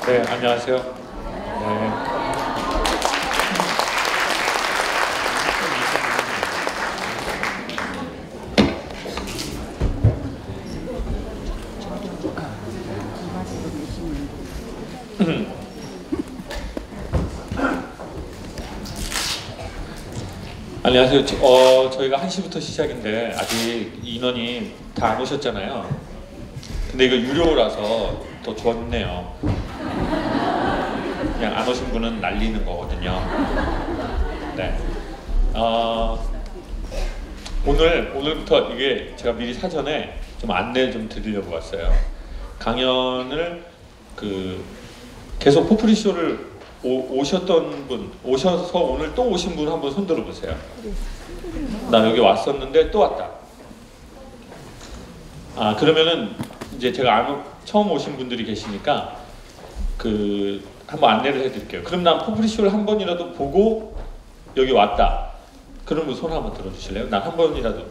네, 안녕하세요. 네. 안녕하세요. 저희가 1시부터 시작인데 아직 인원이 다 안 오셨잖아요. 근데 이거 유료라서 더 좋네요. 그냥 안 오신 분은 날리는 거거든요. 네. 오늘부터 이게 제가 미리 사전에 좀 안내 좀 드리려고 왔어요. 강연을 계속 포프리 쇼를 오셨던 분, 오셔서 오늘 또 오신 분 한번 손 들어보세요. 나 여기 왔었는데 또 왔다. 그러면은 이제 제가 처음 오신 분들이 계시니까 한번 안내를 해드릴게요. 그럼 난 포프리 쇼를 한 번이라도 보고 여기 왔다. 그러면 손 한번 들어주실래요? 난 한 번이라도.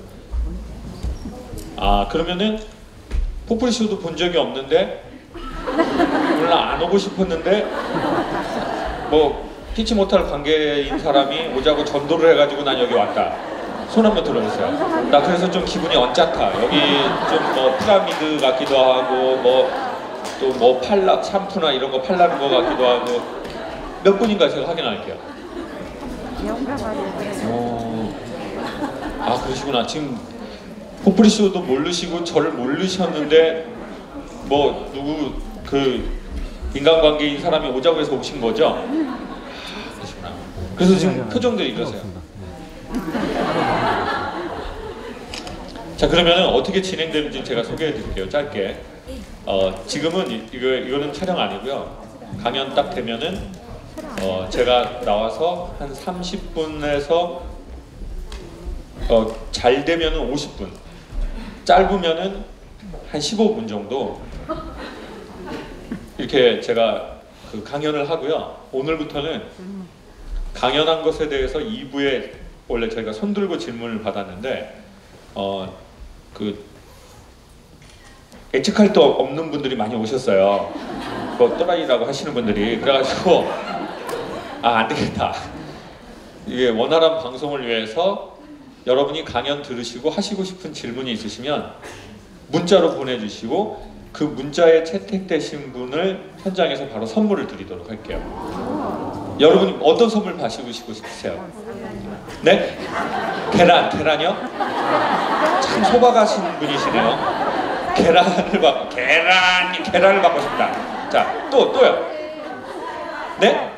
그러면은 포프리 쇼도 본 적이 없는데 오늘 안 오고 싶었는데 뭐 피치 못할 관계인 사람이 오자고 전도를 해가지고 난 여기 왔다. 손 한번 들어주세요. 나 그래서 좀 기분이 언짢다. 여기 좀 뭐 피라미드 같기도 하고 또 뭐 샴푸나 이런 거 팔라는 거 같기도 하고. 몇 분인가 제가 확인할게요. 그러시구나. 지금 포프리 쇼도 모르시고 저를 모르셨는데 뭐 누구 인간관계인 사람이 오자고 해서 오신 거죠? 그러시구나. 그래서 지금 표정들이 이러세요. 자, 그러면 어떻게 진행되는지 제가 소개해 드릴게요. 짧게. 지금은 이거는 촬영 아니고요. 강연 딱 되면은 제가 나와서 한 30분에서 잘 되면은 50분, 짧으면은 한 15분 정도 이렇게 제가 강연을 하고요. 오늘부터는 강연한 것에 대해서 2부에 원래 저희가 손들고 질문을 받았는데 예측할 수 없는 분들이 많이 오셨어요. 뭐 또라이라고 하시는 분들이. 그래가지고 안 되겠다. 이게 원활한 방송을 위해서 여러분이 강연 들으시고 하시고 싶은 질문이 있으시면 문자로 보내주시고 그 문자에 채택되신 분을 현장에서 바로 선물을 드리도록 할게요. 여러분이 어떤 선물 받으시고 싶으세요? 네? 계란이요? 참 소박하신 분이시네요. 계란을 받고 싶다. 자, 또요. 네?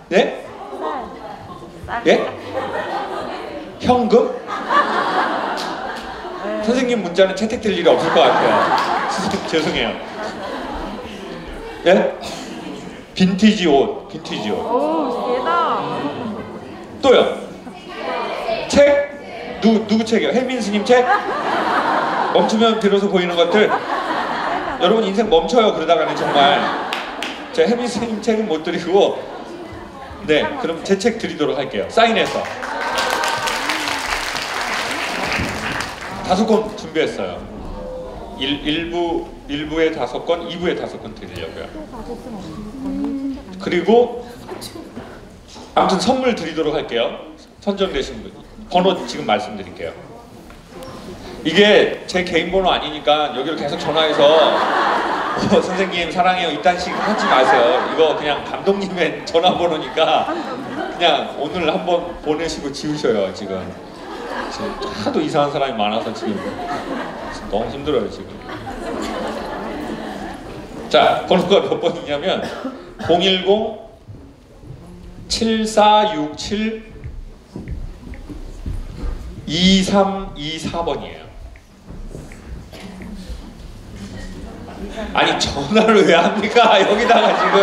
네? 예? 현금? 선생님 문자는 채택될 일이 없을 것 같아요. 죄송해요. 예? 빈티지 옷. 오, 얘다. 또요. 책? 누구 책이요? 혜민 스님 책? 멈추면 비로소 보이는 것들. 여러분 인생 멈춰요. 그러다가는 정말. 제가 혜민 스님 책은 못 드리고, 네, 그럼 제 책 드리도록 할게요. 사인해서. 5권 준비했어요. 1부에 5권, 2부에 5권 드리려고요. 그리고 아무튼 선물 드리도록 할게요. 선정되신 분 번호 지금 말씀드릴게요. 이게 제 개인 번호 아니니까 여기로 계속 전화해서 선생님 사랑해요 이딴식 하지 마세요. 이거 그냥 감독님의 전화번호니까 그냥 오늘 한번 보내시고 지우셔요. 지금 하도 이상한 사람이 많아서 지금 너무 힘들어요 지금. 자, 번호가 몇 번이냐면 010-7467-2324번이에요. 아니 전화를 왜 합니까? 여기다가 지금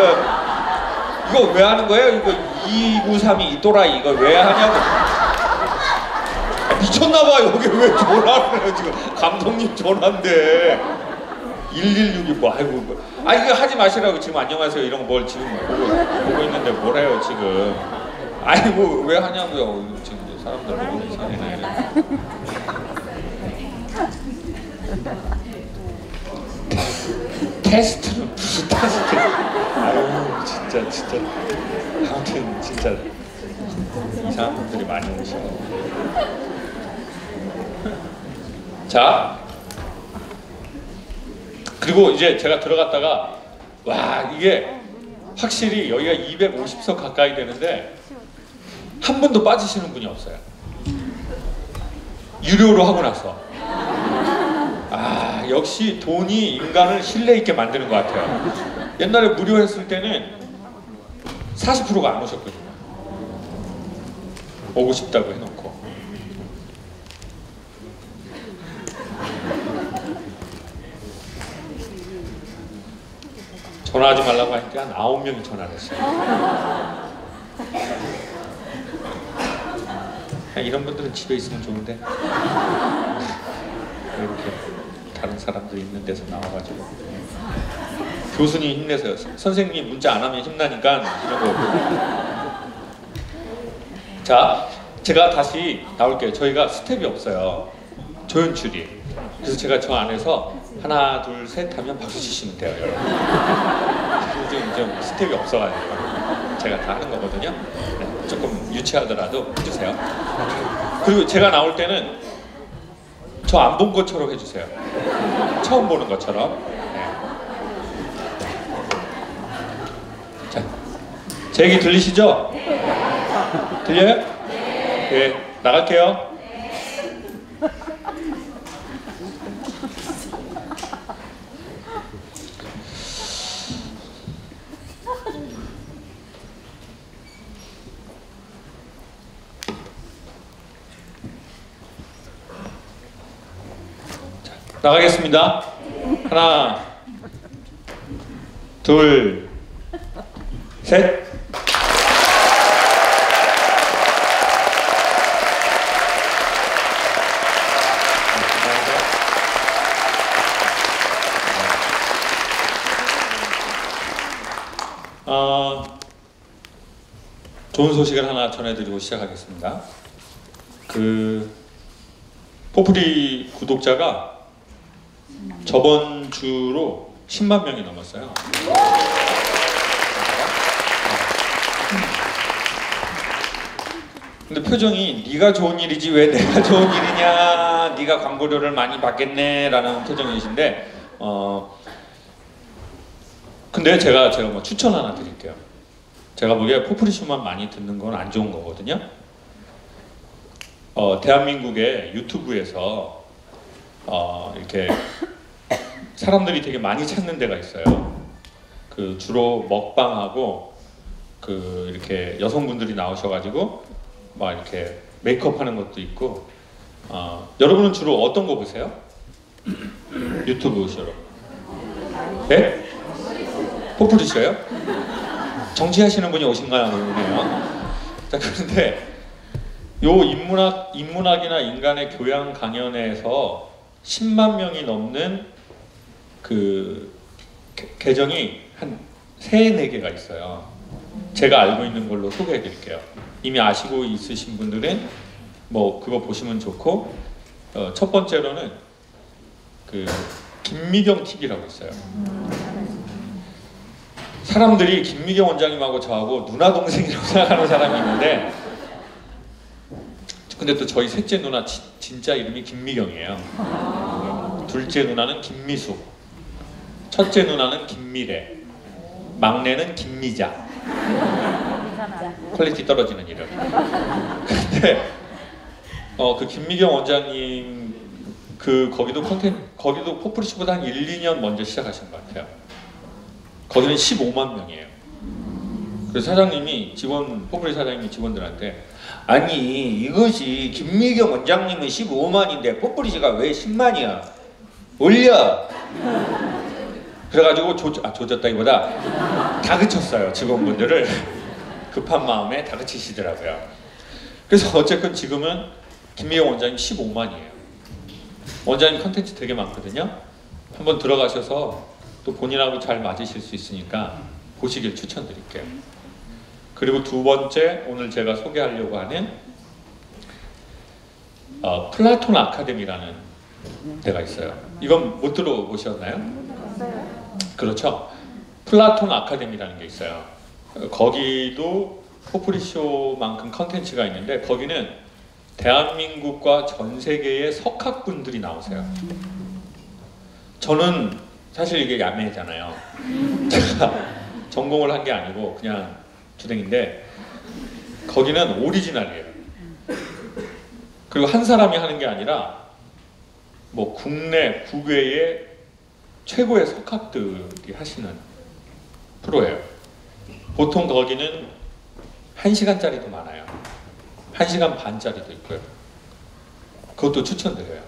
이거 왜 하는 거예요? 이거 2932 이 또라이 이거 왜 하냐고. 미쳤나봐. 여기 왜 전화를 해요 지금. 감독님 전화인데 116이 뭐. 아이고 뭐. 이거 하지 마시라고. 지금 안녕하세요 이런 거 뭘 지금 보고 있는데 뭘 해요 지금. 뭐 왜 하냐고요. 지금 사람들 너무 이상해. 테스트는 무슨 테스트. 아유 진짜 아무튼 진짜 이상한 분들이 많이 오셔. 자, 그리고 이제 제가 들어갔다가 와, 이게 확실히 여기가 250석 가까이 되는데 한 분도 빠지시는 분이 없어요. 유료로 하고 나서. 아, 역시 돈이 인간을 신뢰 있게 만드는 것 같아요. 옛날에 무료 했을 때는 40%가 안 오셨거든요. 오고 싶다고 해놓고. 전화하지 말라고 하니까 한 9명이 전화를 했어요. 이런 분들은 집에 있으면 좋은데 이렇게 다른 사람들 있는 데서 나와가지고 교수님 힘내세요. 선생님 문자 안 하면 힘나니까 이런 거. 자, 제가 다시 나올게요. 저희가 스텝이 없어요. 조연출이. 그래서 제가 저 안에서 하나 둘 셋 하면 박수 치시면 돼요, 여러분. 좀 스텝이 없어가지고 제가 다 하는 거거든요. 네, 조금 유치하더라도 해주세요. 그리고 제가 나올 때는 저 안 본 것처럼 해주세요. 처음 보는 것처럼. 네. 자, 제 얘기 들리시죠? 들려요? 네, 나갈게요. 나가겠습니다. 하나, 둘, 셋. 좋은 소식을 하나 전해드리고 시작하겠습니다. 포프리 구독자가 저번 주로 10만 명이 넘었어요. 근데 표정이 네가 좋은 일이지 왜 내가 좋은 일이냐, 네가 광고료를 많이 받겠네 라는 표정이신데 근데 제가 뭐 추천 하나 드릴게요. 제가 보기에 포프리쇼만 많이 듣는 건 안 좋은 거거든요. 대한민국의 유튜브에서 이렇게 사람들이 되게 많이 찾는 데가 있어요. 주로 먹방하고 이렇게 여성분들이 나오셔가지고 막 이렇게 메이크업 하는 것도 있고. 여러분은 주로 어떤 거 보세요? 유튜브 쇼로? 네? 포프리쇼요? 정치하시는 분이 오신가요? 자, 그런데 요 인문학이나 인간의 교양 강연에서 10만 명이 넘는 계정이 한 3-4개가 있어요. 제가 알고 있는 걸로 소개해 드릴게요. 이미 아시고 있으신 분들은 뭐 그거 보시면 좋고, 첫 번째로는 김미경 TV라고 있어요. 사람들이 김미경 원장님하고 저하고 누나 동생이라고 생각하는 사람이 있는데, 근데 또 저희 셋째 누나 진짜 이름이 김미경이에요. 둘째 누나는 김미숙, 첫째 누나는 김미래, 막내는 김미자. 퀄리티 떨어지는 이름. 근데 김미경 원장님 거기도 포프리쇼보다 한 1-2년 먼저 시작하신 것 같아요. 거기는 15만 명이에요. 그래서 포프리 사장님이 직원들한테, 아니 이것이 김미경 원장님은 15만인데 포프리쇼가 왜 10만이야? 올려! 그래가지고 조졌다기보다 다그쳤어요. 직원분들을. 급한 마음에 다그치시더라고요. 그래서 어쨌든 지금은 김미경 원장님 15만이에요. 원장님 컨텐츠 되게 많거든요. 한번 들어가셔서 또 본인하고 잘 맞으실 수 있으니까 보시길 추천드릴게요. 그리고 두 번째, 오늘 제가 소개하려고 하는 플라톤 아카데미라는 데가 있어요. 이건 못 들어보셨나요? 그렇죠. 플라톤 아카데미라는 게 있어요. 거기도 포프리쇼만큼 컨텐츠가 있는데 거기는 대한민국과 전 세계의 석학분들이 나오세요. 저는 사실 이게 야매잖아요. 제가 전공을 한 게 아니고 그냥 주댕인데 거기는 오리지널이에요. 그리고 한 사람이 하는 게 아니라 뭐 국내 국외의 최고의 석학들이 하시는 프로예요. 보통 거기는 1시간짜리도 많아요. 1시간 반짜리도 있고요. 그것도 추천드려요.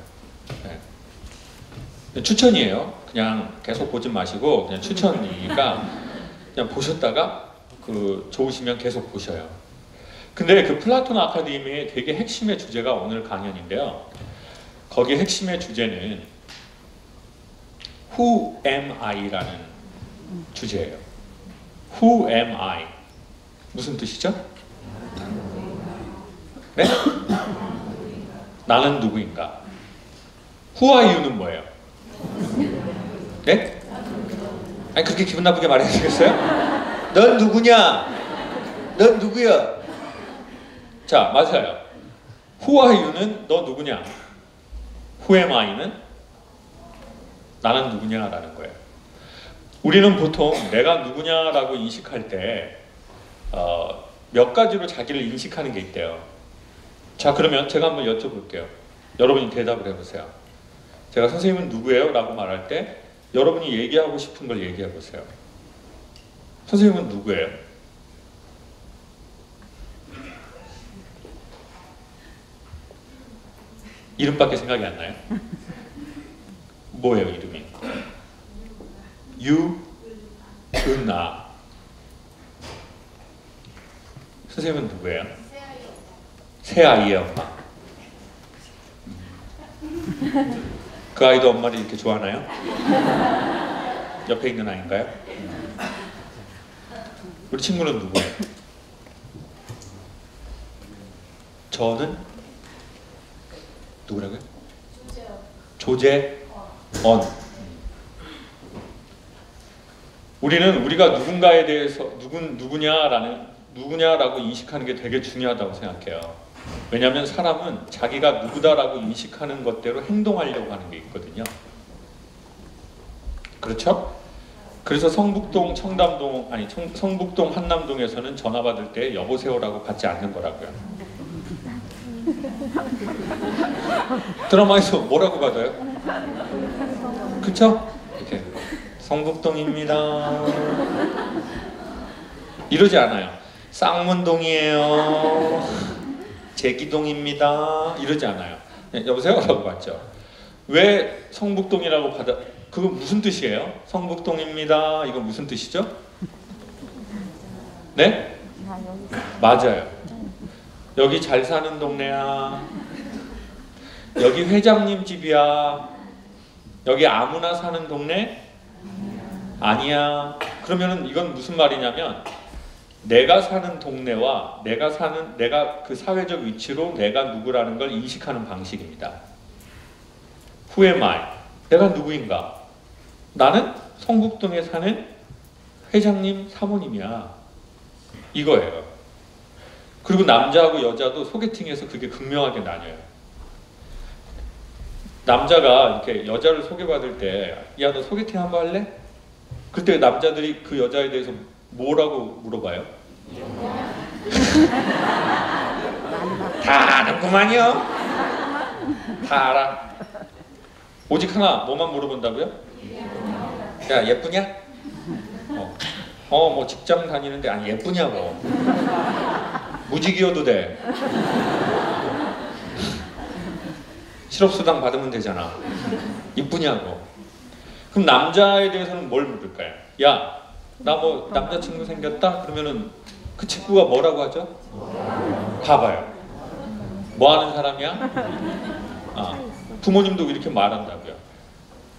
네. 추천이에요. 그냥 계속 보지 마시고 그냥 추천이니까 그냥 보셨다가 좋으시면 계속 보셔요. 근데 그 플라톤 아카데미의 되게 핵심의 주제가 오늘 강연인데요. 거기 핵심의 주제는 Who am I?라는 주제예요. Who am I? 무슨 뜻이죠? 네? 나는 누구인가? Who are you는 뭐예요? 네? 아니 그렇게 기분 나쁘게 말해야 되겠어요? 넌 누구냐? 넌 누구야? 자, 맞아요. Who are you는 너 누구냐? Who am I는 나는 누구냐라는 거예요. 우리는 보통 내가 누구냐라고 인식할 때 몇 가지로 자기를 인식하는 게 있대요. 자, 그러면 제가 한번 여쭤볼게요. 여러분이 대답을 해보세요. 제가 선생님은 누구예요? 라고 말할 때 여러분이 얘기하고 싶은 걸 얘기해 보세요. 선생님은 누구예요? 이름밖에 생각이 안 나요? 뭐예요, 이름이? 유은아. 선생님은 누구예요? 새아이의 엄마. 그 아이도 엄마를 이렇게 좋아하나요? 옆에 있는 아이인가요? 우리 친구는 누구예요? 저는 누구라고요? 조재언. 우리는 우리가 누군가에 대해서 누구냐라고 인식하는 게 되게 중요하다고 생각해요. 왜냐하면 사람은 자기가 누구다라고 인식하는 것대로 행동하려고 하는 게 있거든요. 그렇죠? 그래서 성북동 성북동 한남동에서는 전화 받을 때 여보세요라고 받지 않는 거라고요. 드라마에서 뭐라고 받아요? 그쵸? 이렇게 성북동입니다. 이러지 않아요. 쌍문동이에요. 제기동입니다. 이러지 않아요. 네, 여보세요? 라고 받죠. 왜 성북동이라고 받아? 그거 무슨 뜻이에요? 성북동입니다. 이거 무슨 뜻이죠? 네? 맞아요. 여기 잘 사는 동네야. 여기 회장님 집이야. 여기 아무나 사는 동네? 아니야. 그러면은 이건 무슨 말이냐면 내가 사는 동네와 내가 그 사회적 위치로 내가 누구라는 걸 인식하는 방식입니다. Who am I? 내가 누구인가? 나는 성북동에 사는 회장님 사모님이야. 이거예요. 그리고 남자하고 여자도 소개팅에서 그게 극명하게 나뉘어요. 남자가 이렇게 여자를 소개받을 때 야, 너 소개팅 한번 할래? 그때 남자들이 그 여자에 대해서 뭐라고 물어봐요? 다 아는구만요. 다 알아. 오직 하나 뭐만 물어본다고요? 야, 예쁘냐? 뭐 직장 다니는데 아니 예쁘냐고. 무직이어도 돼. 실업수당 받으면 되잖아. 이쁘냐고. 그럼 남자에 대해서는 뭘 물을까요? 야, 나 뭐 남자친구 생겼다? 그러면은 그 친구가 뭐라고 하죠? 봐봐요. 뭐 하는 사람이야? 부모님도 이렇게 말한다고요.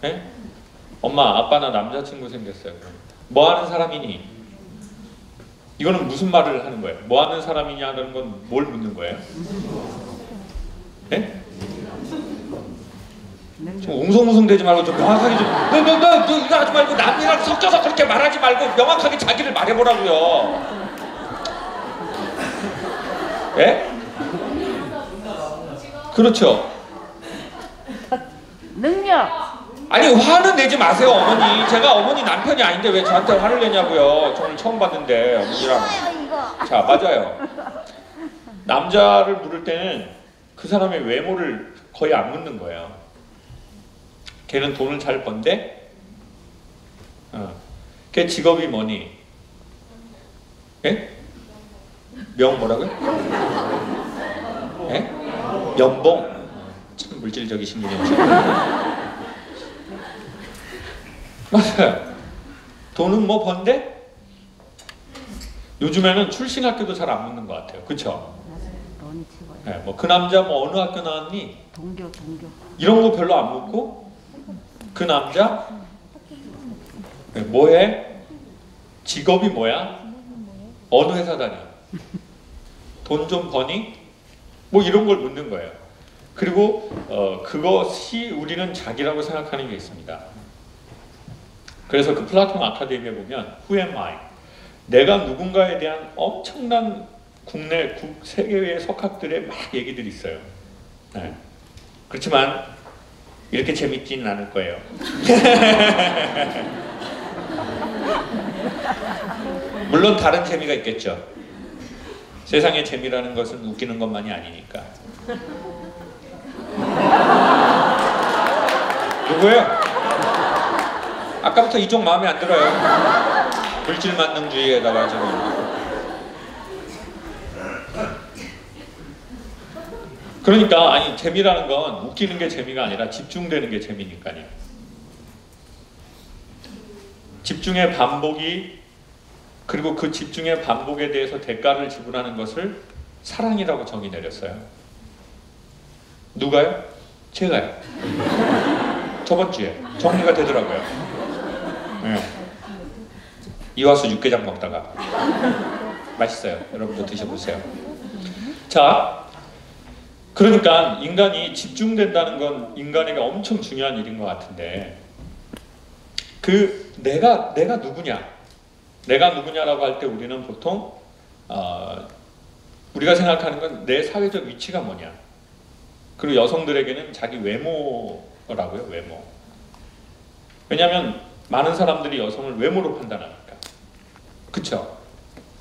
네? 엄마, 아빠 나 남자친구 생겼어요. 뭐 하는 사람이니? 이거는 무슨 말을 하는 거예요? 뭐 하는 사람이냐는 건 뭘 묻는 거예요? 네? 좀 웅성웅성 되지 말고 좀 명확하게 좀 너 이거 하지 말고 남이랑 섞여서 그렇게 말하지 말고 명확하게 자기를 말해보라고요. 예? 그렇죠. 능력. 아니 화는 내지 마세요 어머니. 제가 어머니 남편이 아닌데 왜 저한테 화를 내냐고요. 저를 처음 봤는데 어머니랑. 자 맞아요. 남자를 물을 때는 그 사람의 외모를 거의 안 묻는 거예요. 걔는 돈을 잘 번대? 걔 직업이 뭐니? 예? 뭐라고요? 예? 연봉? 참 물질적이신 분이 오셨네. 맞아요. 돈은 뭐 번대? 요즘에는 출신 학교도 잘 안 묻는 것 같아요. 그쵸? 네, 뭐 그 남자 뭐 어느 학교 나왔니? 동교. 이런 거 별로 안 묻고 그 남자 네, 뭐해? 직업이 뭐야? 어느 회사 다녀? 돈 좀 버니? 뭐 이런 걸 묻는 거예요. 그리고 그것이 우리는 자기라고 생각하는 게 있습니다. 그래서 그 플라톤 아카데미에 보면 Who am I? 내가 누군가에 대한 엄청난 국내, 세계의 석학들의 막 얘기들이 있어요. 네. 그렇지만 이렇게 재밌지는 않을 거예요. 물론 다른 재미가 있겠죠. 세상의 재미라는 것은 웃기는 것만이 아니니까. 누구예요? 아까부터 이쪽 마음에 안 들어요. 물질 만능주의에다가 지금. 그러니까 아니 재미라는 건 웃기는 게 재미가 아니라 집중되는 게 재미니까요. 집중의 반복이 그리고 그 집중의 반복에 대해서 대가를 지불하는 것을 사랑이라고 정의 내렸어요. 누가요? 제가요. 저번 주에 정리가 되더라고요. 네. 이화수 육개장 먹다가 맛있어요. 여러분도 드셔보세요. 자, 그러니까 인간이 집중된다는 건 인간에게 엄청 중요한 일인 것 같은데 그 내가 누구냐? 내가 누구냐라고 할 때 우리는 보통 우리가 생각하는 건 내 사회적 위치가 뭐냐? 그리고 여성들에게는 자기 외모라고요. 외모. 왜냐하면 많은 사람들이 여성을 외모로 판단하니까. 그쵸?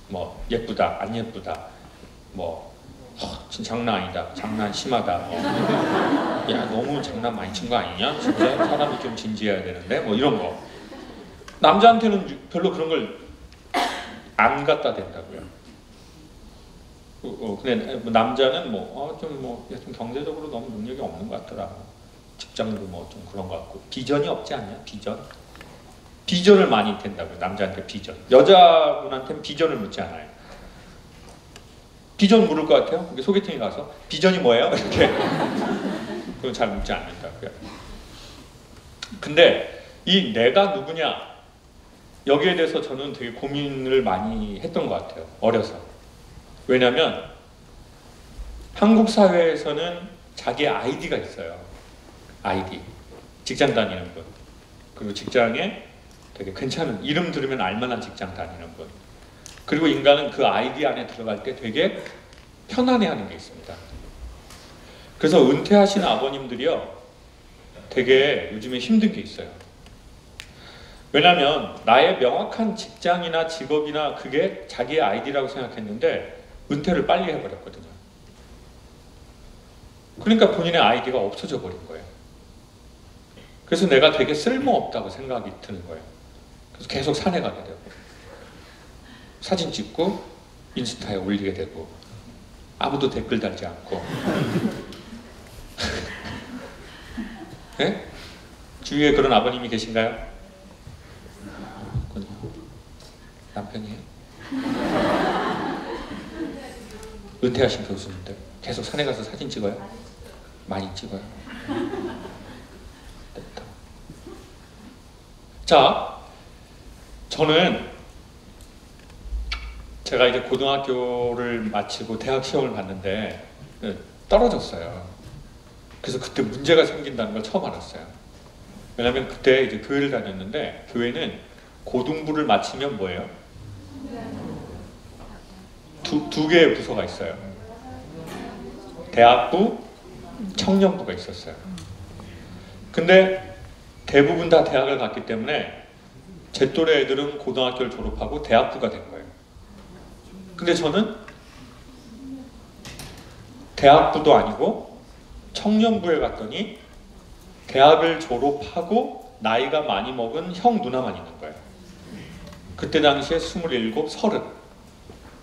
뭐 예쁘다, 안 예쁘다, 뭐 진짜 장난 아니다, 장난 심하다, 야 너무 장난 많이 친 거 아니냐? 진짜 사람이 좀 진지해야 되는데 뭐 이런 거. 남자한테는 별로 그런 걸 안 갖다 댄다고요. 근데 남자는 좀 경제적으로 너무 능력이 없는 것 같더라. 직장도 뭐 좀 그런 것 같고 비전이 없지 않냐? 비전을 많이 댄다고요. 남자한테 비전. 여자분한테는 비전을 묻지 않아요. 비전 물을 것 같아요? 소개팅에 가서 비전이 뭐예요? 이렇게 그건 잘 묻지 않는다고요. 근데 이 내가 누구냐 여기에 대해서 저는 되게 고민을 많이 했던 것 같아요. 어려서. 왜냐하면 한국 사회에서는 자기의 아이디가 있어요. 아이디. 직장 다니는 분. 그리고 직장에 되게 괜찮은 이름 들으면 알만한 직장 다니는 분. 그리고 인간은 그 아이디 안에 들어갈 때 되게 편안해하는 게 있습니다. 그래서 은퇴하신 아버님들이요 되게 요즘에 힘든 게 있어요. 왜냐하면 나의 명확한 직장이나 직업이나 그게 자기의 아이디라고 생각했는데 은퇴를 빨리 해버렸거든요. 그러니까 본인의 아이디가 없어져 버린 거예요. 그래서 내가 되게 쓸모없다고 생각이 드는 거예요. 그래서 계속 산에 가게 되고 사진 찍고 인스타에 올리게 되고 아무도 댓글 달지 않고 네? 주위에 그런 아버님이 계신가요? 남편이에요? 은퇴하신 교수인데 계속 산에 가서 사진 찍어요? 많이 찍어요? 됐다. 자, 저는 제가 이제 고등학교를 마치고 대학 시험을 봤는데 떨어졌어요. 그래서 그때 문제가 생긴다는 걸 처음 알았어요. 왜냐하면 그때 이제 교회를 다녔는데 교회는 고등부를 마치면 뭐예요? 두 개의 부서가 있어요. 대학부, 청년부가 있었어요. 근데 대부분 다 대학을 갔기 때문에 제 또래 애들은 고등학교를 졸업하고 대학부가 된 거예요. 근데 저는 대학부도 아니고 청년부에 갔더니 대학을 졸업하고 나이가 많이 먹은 형 누나만 있는 거예요. 그때 당시에 27, 30.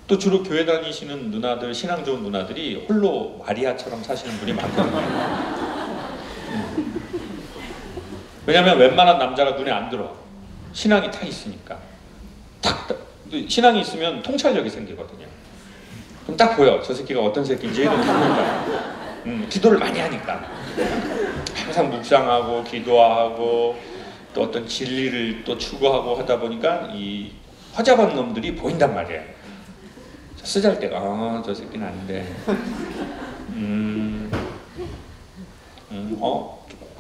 또 주로 교회 다니시는 누나들, 신앙 좋은 누나들이 홀로 마리아처럼 사시는 분이 많거든요. 왜냐면 웬만한 남자가 눈에 안 들어. 신앙이 다 있으니까. 신앙이 있으면 통찰력이 생기거든요. 그럼 딱 보여. 저 새끼가 어떤 새끼인지 딱 보여요. 기도를 많이 하니까. 항상 묵상하고 기도하고 또 어떤 진리를 또 추구하고 하다 보니까 이 허잡한 놈들이 보인단 말이에요. 쓰잘데가 저 새끼는 아닌데.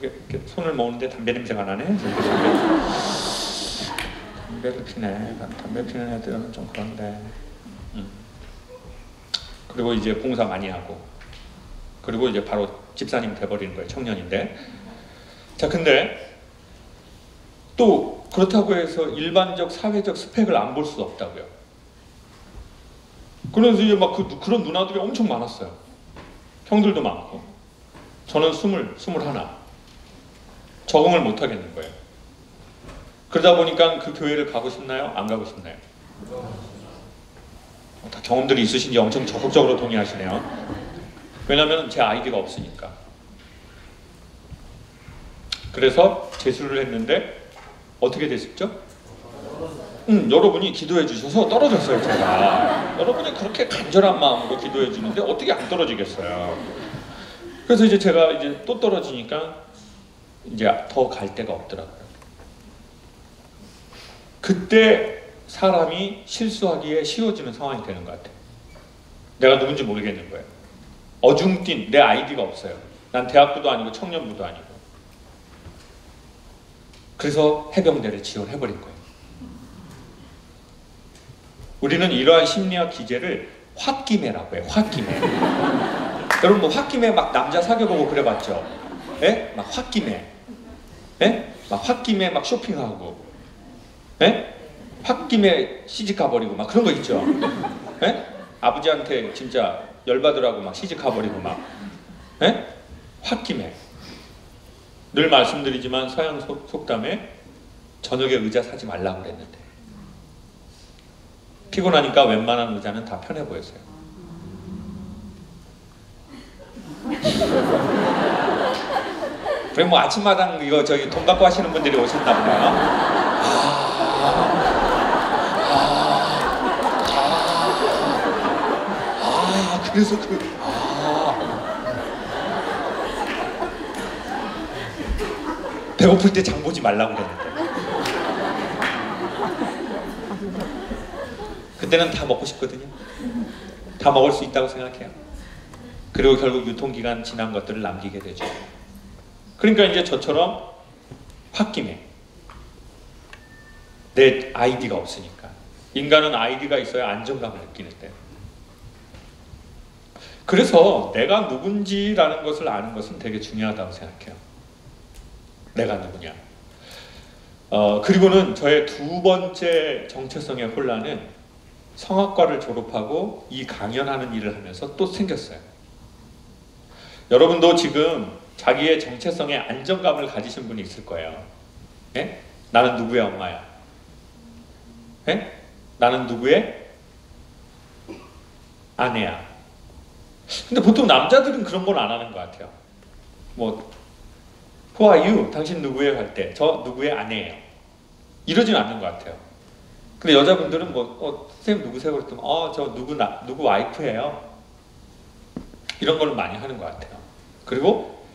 이렇게 손을 모으는데 담배 냄새가 나네. 담배를 피네. 담배 피는 애들은 좀 그런데. 그리고 이제 봉사 많이 하고. 그리고 이제 바로 집사님 돼버리는 거예요. 청년인데. 자, 근데 또 그렇다고 해서 일반적 사회적 스펙을 안 볼 수 없다고요. 그래서 이제 막 그런 누나들이 엄청 많았어요. 형들도 많고. 저는 21. 적응을 못 하겠는 거예요. 그러다 보니까 그 교회를 가고 싶나요? 안 가고 싶나요? 다 경험들이 있으신지 엄청 적극적으로 동의하시네요. 왜냐하면 제 아이디가 없으니까. 그래서 재수를 했는데 어떻게 됐었죠? 여러분이 기도해 주셔서 떨어졌어요. 제가. 여러분이 그렇게 간절한 마음으로 기도해 주는데 어떻게 안 떨어지겠어요. 그래서 이제 제가 이제 또 떨어지니까 이제 더 갈 데가 없더라고요. 그때 사람이 실수하기에 쉬워지는 상황이 되는 것 같아요. 내가 누군지 모르겠는 거예요. 어중뛴 내 아이디가 없어요. 난 대학부도 아니고 청년부도 아니고. 그래서 해병대를 지원해버린 거예요. 우리는 이러한 심리학 기제를 홧김에라고 해요. 홧김에. 여러분 뭐 홧김에 막 남자 사귀어보고 그래봤죠? 예? 막 홧김에. 예? 막 홧김에 막 쇼핑하고. 예? 홧김에 시집 가버리고 막 그런 거 있죠? 예? 아버지한테 진짜 열받으라고 막 시집 가버리고 막. 예? 홧김에. 늘 말씀드리지만 서양 속담에 저녁에 의자 사지 말라고 그랬는데 피곤하니까 웬만한 의자는 다 편해 보였어요. 그래 뭐 아침마당 이거 저기 돈 갖고 하시는 분들이 오셨나 보네요. 그래서 배고플 때 장 보지 말라고 그랬는데 그때는 다 먹고 싶거든요. 다 먹을 수 있다고 생각해요. 그리고 결국 유통기간 지난 것들을 남기게 되죠. 그러니까 이제 저처럼 홧김에 내 아이디가 없으니까. 인간은 아이디가 있어야 안정감을 느끼는데. 그래서 내가 누군지라는 것을 아는 것은 되게 중요하다고 생각해요. 내가 누구냐. 그리고는 저의 두 번째 정체성의 혼란은 성악과를 졸업하고 이 강연하는 일을 하면서 또 생겼어요. 여러분도 지금 자기의 정체성에 안정감을 가지신 분이 있을 거예요. 예? 나는 누구의 엄마야? 예? 나는 누구의 아내야? 근데 보통 남자들은 그런 건 안 하는 것 같아요. 뭐 Who are you? 당신 누구예요? 할 때 저 누구의 아내예요. 이러진 않는 것 같아요. 근데 여자분들은 뭐 선생님 누구세요? 그랬더니 저 누구 와이프예요. 이런 걸 많이 하는 것 같아요. 그리고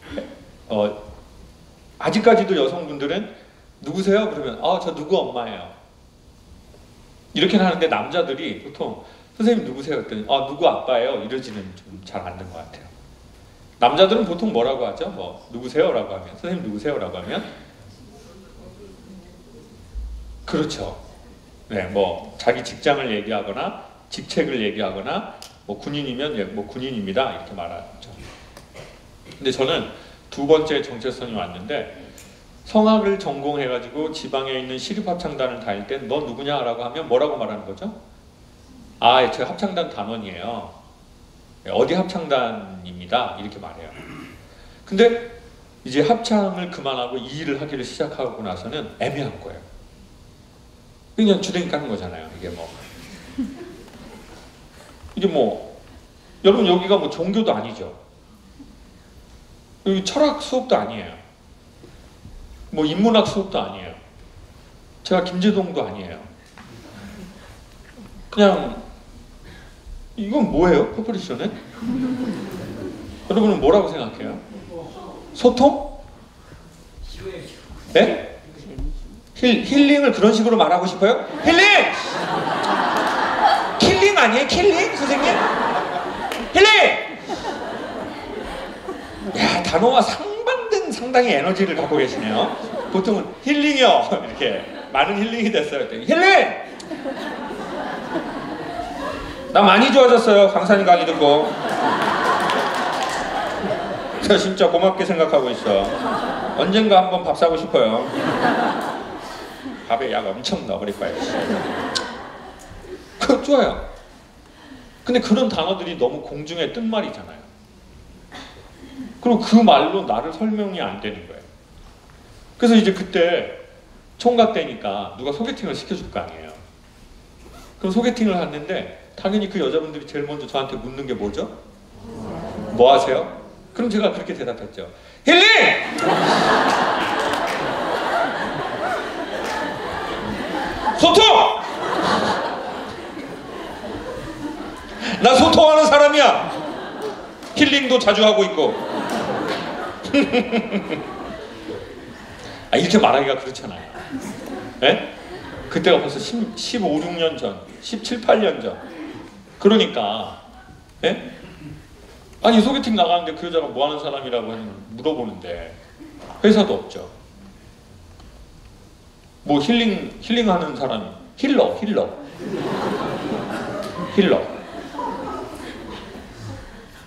아직까지도 여성분들은 누구세요? 그러면 저 누구 엄마예요. 이렇게 하는데 남자들이 보통 선생님 누구세요? 그랬더니 누구 아빠예요. 이러지는 좀 잘 않는 것 같아요. 남자들은 보통 뭐라고 하죠? 뭐 누구세요? 라고 하면 선생님 누구세요? 라고 하면 그렇죠. 네, 뭐 자기 직장을 얘기하거나 직책을 얘기하거나 뭐 군인이면 뭐 군인입니다. 이렇게 말하죠. 근데 저는 두 번째 정체성이 왔는데 성악을 전공해가지고 지방에 있는 시립합창단을 다닐 때 너 누구냐라고 하면 뭐라고 말하는 거죠? 아, 제 합창단 단원이에요. 어디 합창단입니다. 이렇게 말해요. 근데 이제 합창을 그만하고 이 일을 하기를 시작하고 나서는 애매한 거예요. 그냥 주댕이 까는 거잖아요. 이게 뭐 여러분 여기가 뭐 종교도 아니죠. 여기 철학 수업도 아니에요. 뭐 인문학 수업도 아니에요. 제가 김재동도 아니에요. 그냥 이건 뭐예요? 퍼플리셔는? 여러분은 뭐라고 생각해요? 소통? 네? 힐링을 그런 식으로 말하고 싶어요? 힐링! 킬링 아니에요? 킬링? 선생님? 힐링! 야, 단어와 상반된 상당히 에너지를 갖고 계시네요. 보통은 힐링이요. 이렇게 많은 힐링이 됐어요. 힐링! 나 많이 좋아졌어요. 강사님 강의 듣고. 저 진짜 고맙게 생각하고 있어. 언젠가 한번 밥 사고 싶어요. 밥에 약 엄청 넣어버릴 거예요. 그거 좋아요. 근데 그런 단어들이 너무 공중에 뜬 말이잖아요. 그리고 그 말로 나를 설명이 안 되는 거예요. 그래서 이제 그때 총각 때니까 누가 소개팅을 시켜줄 거 아니에요. 그럼 소개팅을 했는데 당연히 그 여자분들이 제일 먼저 저한테 묻는 게 뭐죠? 뭐 하세요? 그럼 제가 그렇게 대답했죠. 힐링! 소통! 나 소통하는 사람이야. 힐링도 자주 하고 있고. 아, 이렇게 말하기가 그렇잖아요. 네? 그때가 벌써 15, 16년 전, 17, 18년 전. 그러니까 네? 아니 소개팅 나가는데 그 여자가 뭐 하는 사람이라고 물어보는데 회사도 없죠. 뭐 힐링하는 사람이 힐러.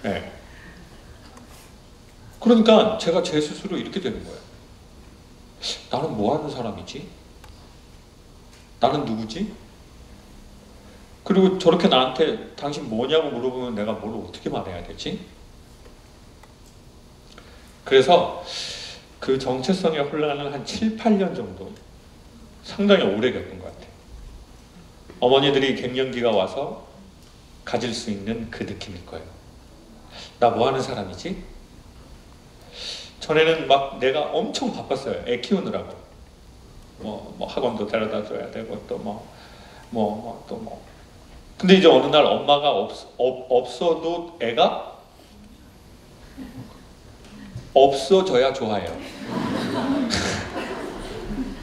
네. 그러니까 제가 제 스스로 이렇게 되는 거예요. 나는 뭐 하는 사람이지? 나는 누구지? 그리고 저렇게 나한테 당신 뭐냐고 물어보면 내가 뭘 어떻게 말해야 되지? 그래서 그 정체성의 혼란을 한 7, 8년 정도 상당히 오래 겪은 것 같아요. 어머니들이 갱년기가 와서 가질 수 있는 그 느낌일 거예요. 나 뭐 하는 사람이지? 전에는 막 내가 엄청 바빴어요. 애 키우느라고. 뭐 학원도 데려다 줘야 되고 또 뭐. 근데 이제 어느 날 엄마가 없어도 애가 없어져야 좋아해요.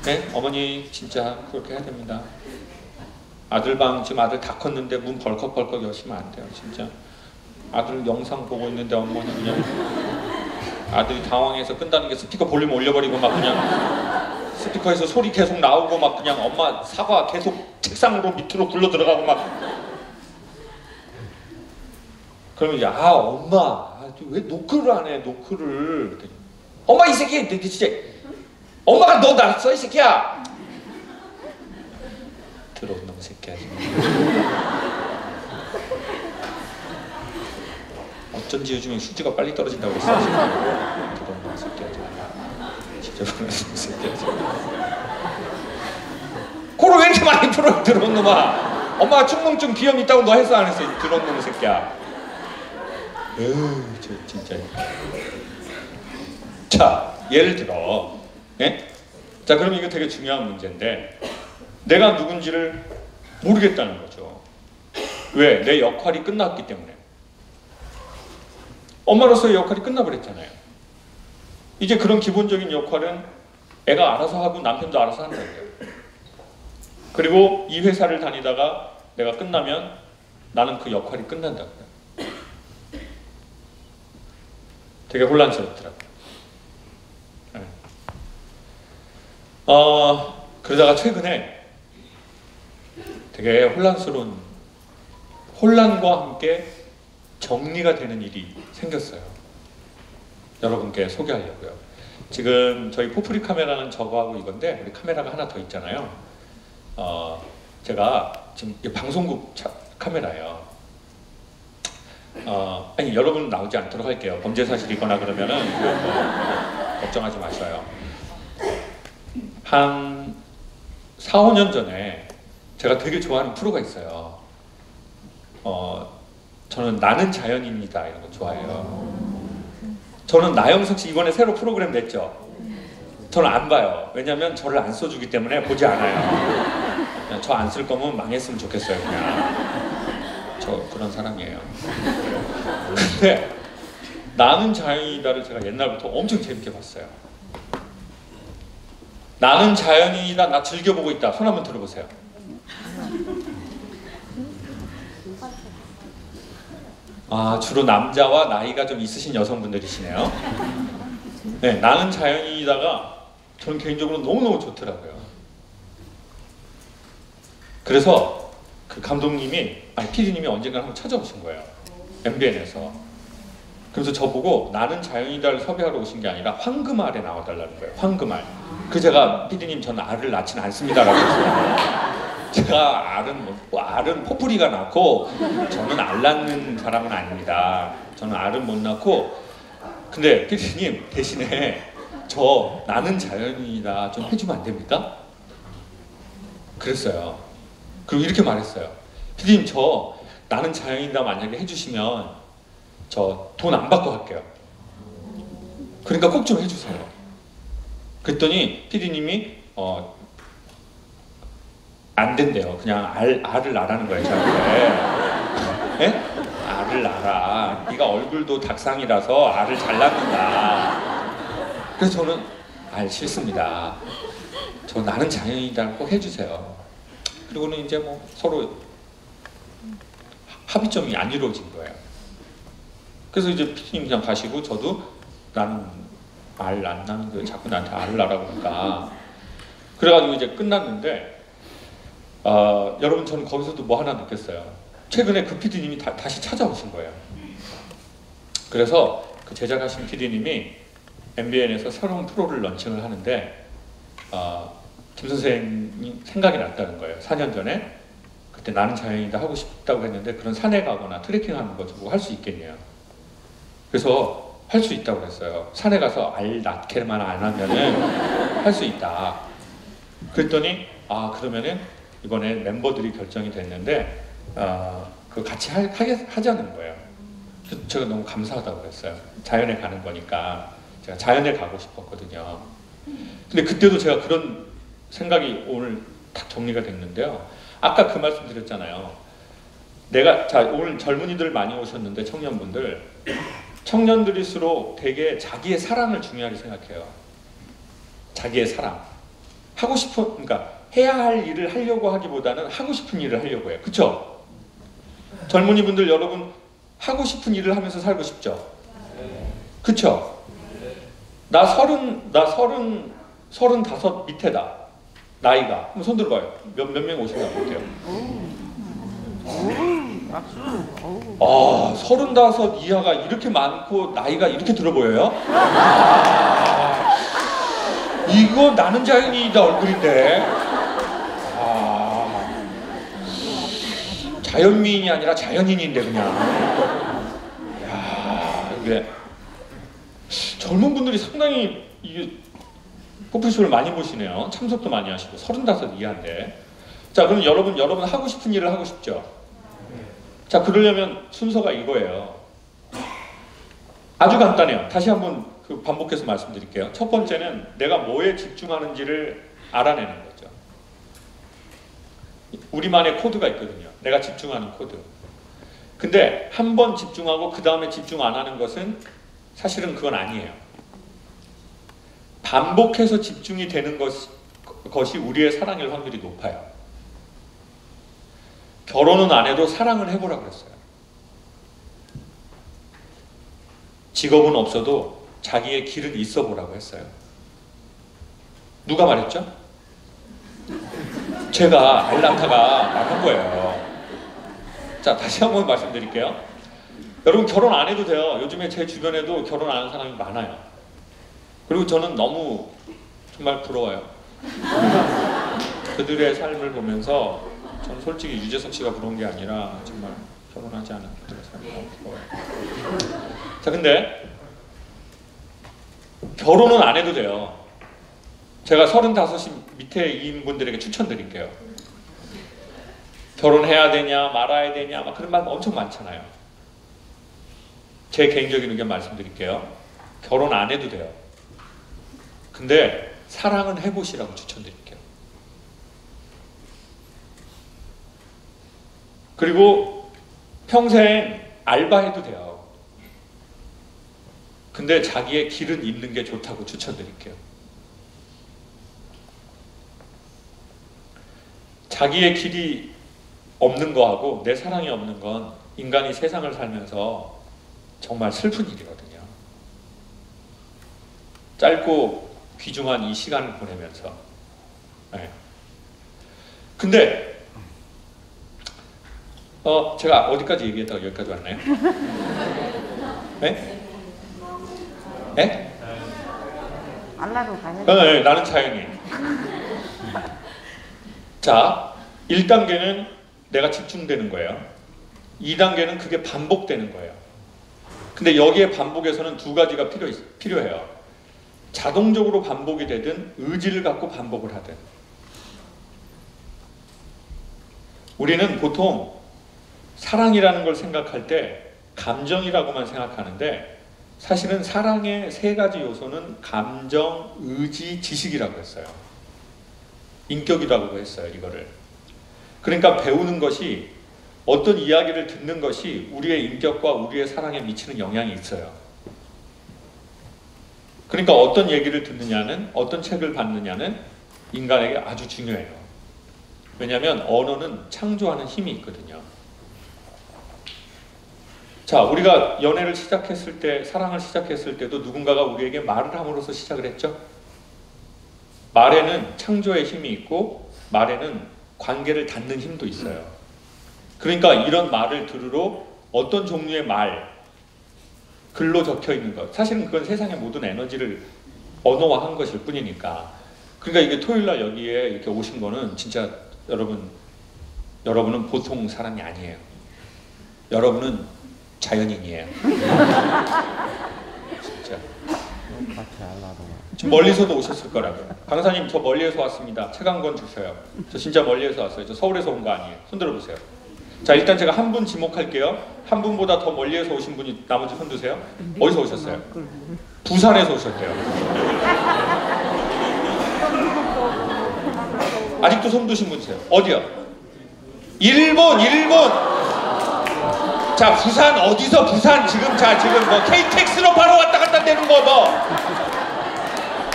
네? 어머니 진짜 그렇게 해야 됩니다. 지금 아들 다 컸는데 문 벌컥벌컥 여시면 안 돼요. 진짜 아들 영상 보고 있는데 어머니 그냥 아들이 당황해서 끈다는 게 스피커 볼륨 올려버리고 막 그냥 스피커에서 소리 계속 나오고 막 그냥 엄마 사과 계속 책상으로 밑으로 굴러 들어가고 막. 그러면 이제 엄마 왜 노크를 안 해? 노크를. 엄마 이 새끼 진짜 엄마가 너 낳았어 이 새끼야. 더러운 놈 새끼야. 어쩐지 요즘에 수지가 빨리 떨어진다고 그랬어. 더러운 놈 새끼야. 진짜 더러운 놈 새끼야. 코를 왜 이렇게 많이 풀어? 더러운 놈아. 엄마가 축농증 비염 있다고 너 했어 안 했어? 더러운 놈 새끼야. 저 진짜. 자, 예를 들어, 예? 자, 그럼 이거 되게 중요한 문제인데, 내가 누군지를 모르겠다는 거죠. 왜? 내 역할이 끝났기 때문에. 엄마로서의 역할이 끝나버렸잖아요. 이제 그런 기본적인 역할은 애가 알아서 하고 남편도 알아서 한다는 거예요. 그리고 이 회사를 다니다가 내가 끝나면 나는 그 역할이 끝난다는 거예요. 되게 혼란스럽더라고요. 네. 그러다가 최근에 되게 혼란스러운 혼란과 함께 정리가 되는 일이 생겼어요. 여러분께 소개하려고요. 지금 저희 포프리 카메라는 저거하고 이건데 우리 카메라가 하나 더 있잖아요. 제가 지금 이게 방송국 카메라예요. 아니 여러분 나오지 않도록 할게요. 범죄 사실이거나 그러면은 걱정하지 마셔요. 한 4, 5년 전에 제가 되게 좋아하는 프로가 있어요. 저는 나는 자연인이다 이런 거 좋아해요. 저는 나영석 씨 이번에 새로 프로그램 냈죠. 저는 안 봐요. 왜냐면 저를 안 써주기 때문에 보지 않아요. 저 안 쓸 거면 망했으면 좋겠어요. 그냥 저 그런 사람이에요. 근데 나는 자연인이다를 제가 옛날부터 엄청 재밌게 봤어요. 나는 자연인이다, 나 즐겨보고 있다. 손 한번 들어보세요. 주로 남자와 나이가 좀 있으신 여성분들이시네요. 네, 나는 자연인이다가 저는 개인적으로 너무너무 좋더라고요. 그래서 그 감독님이, PD님이 언젠가 한번 찾아오신 거예요. MBN에서. 그래서 저보고 나는 자연이다를 섭외하러 오신 게 아니라 황금알에 나와달라는 거예요. 황금알. 그 제가 PD님 저는 알을 낳지는 않습니다라고 했어요. 제가 알은 포프리가 낳고 저는 알 낳는 사람은 아닙니다. 저는 알은 못 낳고. 근데 PD님 대신에 저 나는 자연이다 좀 해주면 안 됩니까? 그랬어요. 그리고 이렇게 말했어요. PD님 저 나는 자연이다 만약에 해주시면 저 돈 안 받고 할게요. 그러니까 꼭 좀 해주세요. 그랬더니 PD님이 안 된대요. 그냥 알을 낳으라는 거예요, 저한테. 네? 알을 낳아. 네가 얼굴도 닭상이라서 알을 잘 낳는다. 그래서 저는 알 싫습니다. 저 나는 자연이다 꼭 해주세요. 그리고는 이제 뭐 서로 합의점이 안 이루어진 거예요. 그래서 이제 PD님 그냥 가시고 저도 나는 알 안 낳는 거예요. 자꾸 나한테 알을 낳으라고 그러니까. 그래가지고 이제 끝났는데 여러분 저는 거기서도 뭐 하나 느꼈어요. 최근에 그 PD님이 다시 찾아오신 거예요. 그래서 그 제작하신 PD님이 MBN에서 새로운 프로를 런칭을 하는데 김 선생님 생각이 났다는 거예요. 4년 전에 그때 나는 자연이다 하고 싶다고 했는데 그런 산에 가거나 트레킹하는 거 저보고 할 수 있겠냐. 그래서 할 수 있다고 그랬어요. 산에 가서 알 낳게만 안 하면은 할 수 있다. 그랬더니 그러면은 이번에 멤버들이 결정이 됐는데 그거 같이 하자는 거예요. 그래서 제가 너무 감사하다고 그랬어요. 자연에 가는 거니까 제가 자연에 가고 싶었거든요. 근데 그때도 제가 그런 생각이 오늘 딱 정리가 됐는데요. 아까 그 말씀 드렸잖아요. 오늘 젊은이들 많이 오셨는데 청년들일수록 되게 자기의 사랑을 중요하게 생각해요. 자기의 사랑. 그러니까 해야 할 일을 하려고 하기보다는 하고 싶은 일을 하려고 해요. 그쵸? 젊은이 분들 여러분 하고 싶은 일을 하면서 살고 싶죠? 그쵸? 나 35 밑에다. 나이가. 그럼 손 들어봐요. 몇 명 오시나 볼게요. 35 이하가 이렇게 많고 나이가 이렇게 들어 보여요? 이거 나는 자연인이다 얼굴인데. 자연미인이 아니라 자연인인데 그냥. 이게 젊은 분들이 상당히 이게 포프리쇼를 많이 보시네요. 참석도 많이 하시고 35 이하인데. 자, 그럼 여러분 하고 싶은 일을 하고 싶죠? 자, 그러려면 순서가 이거예요. 아주 간단해요. 다시 한번 반복해서 말씀드릴게요. 첫 번째는 내가 뭐에 집중하는지를 알아내는 거죠. 우리만의 코드가 있거든요. 내가 집중하는 코드. 근데 한 번 집중하고 그 다음에 집중 안 하는 것은 사실은 그건 아니에요. 반복해서 집중이 되는 것이 우리의 사랑일 확률이 높아요. 결혼은 안 해도 사랑을 해보라고 그랬어요. 직업은 없어도 자기의 길은 있어 보라고 했어요. 누가 말했죠? 제가 알란타가 말한 거예요. 자, 다시 한번 말씀드릴게요. 여러분 결혼 안 해도 돼요. 요즘에 제 주변에도 결혼 안 하는 사람이 많아요. 그리고 저는 너무 정말 부러워요. 그들의 삶을 보면서 저는 솔직히 유재석 씨가 부러운 게 아니라 정말 결혼하지 않은 그들의 삶이 너무 부러워요. 자, 근데 결혼은 안 해도 돼요. 제가 35이 밑에인 분들에게 추천드릴게요. 결혼해야 되냐 말아야 되냐 막 그런 말 엄청 많잖아요. 제 개인적인 의견 말씀드릴게요. 결혼 안 해도 돼요. 근데 사랑은 해보시라고 추천드릴게요. 그리고 평생 알바해도 돼요. 근데 자기의 길은 있는 게 좋다고 추천드릴게요. 자기의 길이 없는 거하고 내 사랑이 없는 건 인간이 세상을 살면서 정말 슬픈 일이거든요. 짧고 귀중한 이 시간을 보내면서. 네. 근데 제가 어디까지 얘기했다가 여기까지 왔나요? 네? 네? 알라로 가야 네, 나는 자연인. 자, 1단계는 내가 집중되는 거예요. 2단계는 그게 반복되는 거예요. 근데 여기에 반복에서는 두 가지가 필요해요. 자동적으로 반복이 되든 의지를 갖고 반복을 하든. 우리는 보통 사랑이라는 걸 생각할 때 감정이라고만 생각하는데 사실은 사랑의 세 가지 요소는 감정, 의지, 지식이라고 했어요. 인격이라고 했어요, 이거를. 그러니까 배우는 것이, 어떤 이야기를 듣는 것이 우리의 인격과 우리의 사랑에 미치는 영향이 있어요. 그러니까 어떤 얘기를 듣느냐는, 어떤 책을 받느냐는 인간에게 아주 중요해요. 왜냐하면 언어는 창조하는 힘이 있거든요. 자, 우리가 연애를 시작했을 때, 사랑을 시작했을 때도 누군가가 우리에게 말을 함으로써 시작을 했죠. 말에는 창조의 힘이 있고 말에는 관계를 닫는 힘도 있어요. 그러니까 이런 말을 들으러 어떤 종류의 말, 글로 적혀 있는 것, 사실은 그건 세상의 모든 에너지를 언어화한 것일 뿐이니까. 그러니까 이게 토요일날 여기에 이렇게 오신 거는 진짜 여러분은 보통 사람이 아니에요. 여러분은 자연인이에요. 진짜. 좀 멀리서도 오셨을 거라고요. 강사님, 저 멀리에서 왔습니다. 책 한 권 주세요. 저 진짜 멀리에서 왔어요. 저 서울에서 온 거 아니에요. 손 들어보세요. 자, 일단 제가 한 분 지목할게요. 한 분보다 더 멀리에서 오신 분이 나머지 손 드세요. 어디서 오셨어요? 부산에서 오셨대요. 아직도 손 드신 분 있어요. 어디요? 일본. 자, 부산 어디서? 부산 지금 뭐 KTX로 바로 왔다 갔다 되는 거 뭐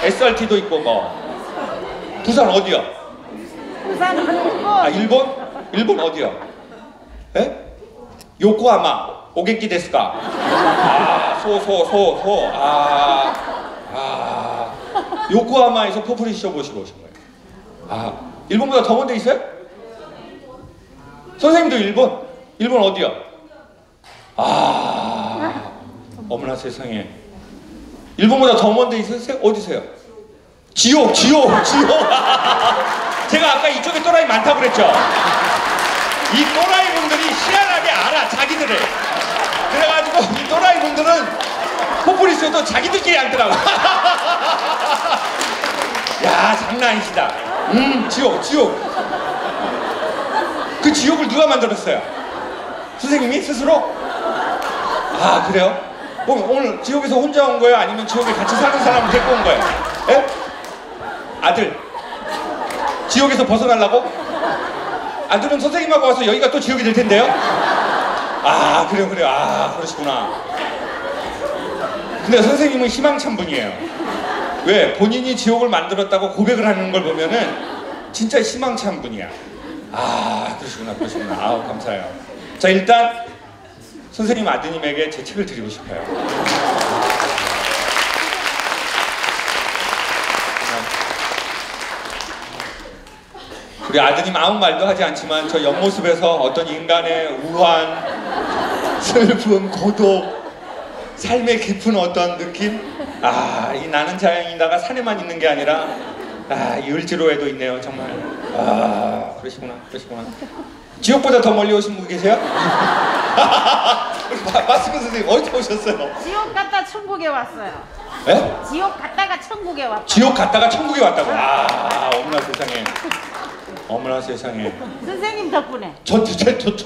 SRT도 있고 뭐. 부산 어디요? 부산 일본. 아, 일본 어디요? 에? 요코하마 오겐키 데스까? 요코하마에서 포프리 쇼 보시러 오신 거예요. 일본보다 더 먼 데 있어요? 선생님도 일본 어디요? 어머나 세상에. 일본보다 더 먼 데 있으세요? 어디세요? 지옥. 제가 아까 이쪽에 또라이 많다고 그랬죠? 이 또라이 분들이 희한하게 알아, 자기들을. 그래가지고 이 또라이 분들은 포프리쇼도 자기들끼리 알더라고. 야, 장난 아니시다. 지옥. 그 지옥을 누가 만들었어요? 선생님이 스스로? 그래요? 오늘 지옥에서 혼자 온 거예요? 아니면 지옥에 같이 사는 사람을 데리고 온 거예요? 예? 아들, 지옥에서 벗어나려고? 아들은 선생님하고 와서 여기가 또 지옥이 될 텐데요? 그래요. 그러시구나. 근데 선생님은 희망찬 분이에요. 왜? 본인이 지옥을 만들었다고 고백을 하는 걸 보면은 진짜 희망찬 분이야. 그러시구나. 감사해요. 자, 일단 선생님 아드님에게 제 책을 드리고 싶어요. 우리 아드님 아무 말도 하지 않지만 저 옆모습에서 어떤 인간의 우한, 슬픔, 고독, 삶의 깊은 어떤 느낌? 아, 이 나는 자연이다가 산에만 있는 게 아니라 아, 이 을지로에도 있네요, 정말. 아, 그러시구나, 그러시구나. 지옥보다 더 멀리 오신 분 계세요? 마스크 선생님, 어디서 오셨어요? 지옥 갔다 천국에 왔어요. 예? 지옥 갔다가 천국에 왔다. 지옥 갔다가 천국에 왔다고. 아, 어머나 세상에. 어머나 세상에. 선생님 덕분에. 저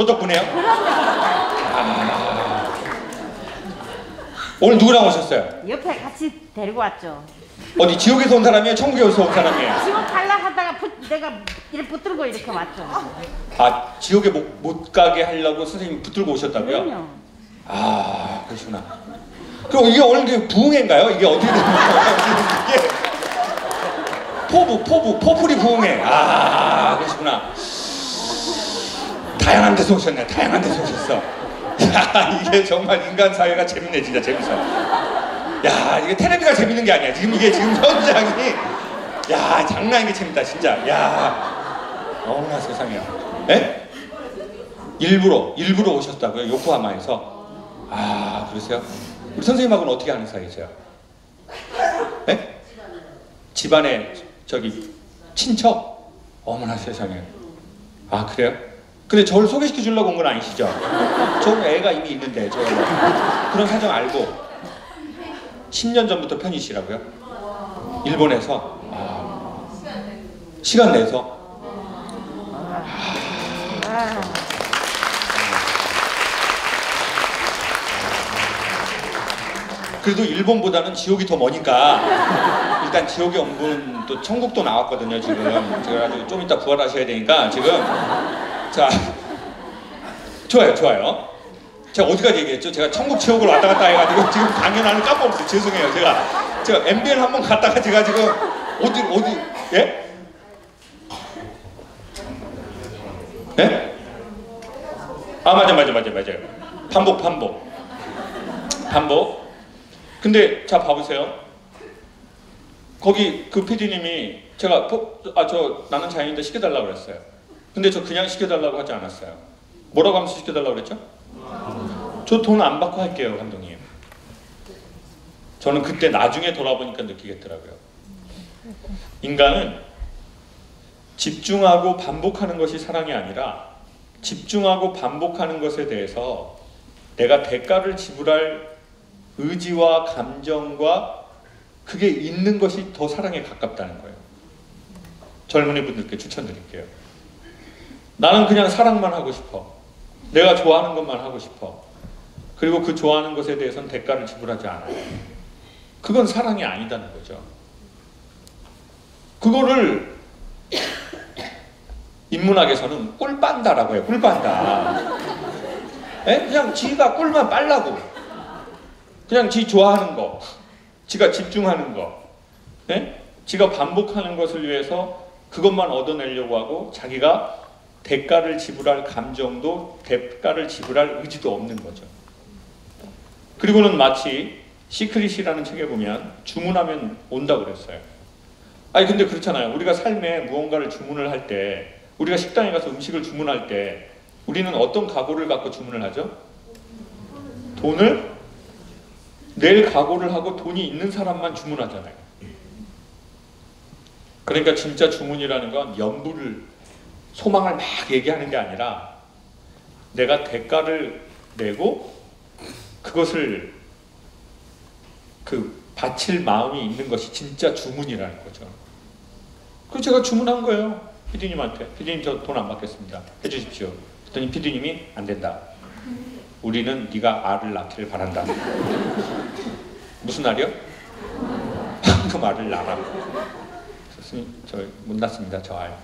덕분에요? 오늘 누구랑 오셨어요? 옆에 같이 데리고 왔죠. 어디 지옥에서 온 사람이에요? 천국에서 온 사람이에요? 지옥 갈라 하다가 내가 이렇게 붙들고 이렇게 왔죠. 아, 지옥에 못 가게 하려고 선생님이 붙들고 오셨다고요? 그럼요. 아, 그러시구나. 그럼 이게 오늘 그 부흥회인가요? 이게 어떻게 되는 거예요? 이게 포풀이 부흥회. 아, 그러시구나. 다양한 데서 오셨네. 다양한 데서 오셨어. 야, 이게 정말 인간 사회가 재밌네. 진짜 재밌어. 야, 이게 텔레비가 재밌는 게 아니야. 지금 이게 지금 현장이 야, 장난 아니게 재밌다. 진짜. 야, 어머나 세상에. 에? 일부러 오셨다고요? 요코하마에서. 아, 그러세요? 우리 선생님하고는 어떻게 하는 사이세요? 네? 집안에 저기 친척? 어머나 세상에. 아, 그래요? 근데 저를 소개시켜 주려고 온 건 아니시죠? 저는 애가 이미 있는데 저 그런 사정 알고 10년 전부터 편이시라고요? 일본에서? 아, 시간 내서? 그래도 일본보다는 지옥이 더 머니까 일단 지옥에 온 분 또 천국도 나왔거든요 지금. 그래가지고 좀 이따 부활하셔야 되니까 지금 자 좋아요. 제가 어디까지 얘기했죠? 제가 천국 지옥을 왔다 갔다 해가지고 지금 강연하는 까먹었어요. 죄송해요. 제가 MBN 한번 갔다가 제가 지금 어디 예? 예? 아 맞아요. 반복. 근데 자 봐보세요. 거기 그 PD님이 제가 저 나는 자연인데 시켜달라고 그랬어요. 근데 저 그냥 시켜달라고 하지 않았어요. 뭐라고 하면서 시켜달라고 그랬죠? 저 돈 안 받고 할게요, 감독님. 저는 그때 나중에 돌아보니까 느끼겠더라고요. 인간은 집중하고 반복하는 것이 사랑이 아니라 집중하고 반복하는 것에 대해서 내가 대가를 지불할 의지와 감정과 그게 있는 것이 더 사랑에 가깝다는 거예요. 젊은이 분들께 추천드릴게요. 나는 그냥 사랑만 하고 싶어. 내가 좋아하는 것만 하고 싶어. 그리고 그 좋아하는 것에 대해서는 대가를 지불하지 않아요. 그건 사랑이 아니다는 거죠. 그거를 인문학에서는 꿀빤다라고 해요. 꿀빤다. 그냥 지가 꿀만 빨라고. 그냥 지 좋아하는 거, 지가 집중하는 거, 지가 반복하는 것을 위해서 그것만 얻어내려고 하고 자기가 대가를 지불할 감정도 대가를 지불할 의지도 없는 거죠. 그리고는 마치 시크릿이라는 책에 보면 주문하면 온다고 그랬어요. 아니 근데 그렇잖아요. 우리가 삶에 무언가를 주문을 할 때, 우리가 식당에 가서 음식을 주문할 때 우리는 어떤 각오를 갖고 주문을 하죠? 돈을 낼 각오를 하고 돈이 있는 사람만 주문하잖아요. 그러니까 진짜 주문이라는 건 연부를 소망을 막 얘기하는 게 아니라 내가 대가를 내고 그것을 바칠 마음이 있는 것이 진짜 주문이라는 거죠. 그래서 제가 주문한 거예요. PD님한테. PD님 저 돈 안 받겠습니다. 해주십시오. 그랬더니 PD님이 안 된다. 우리는 네가 알을 낳기를 바란다. 무슨 알이요? 방금 알을 낳아. 교수님 저 못 낳습니다. 저 알.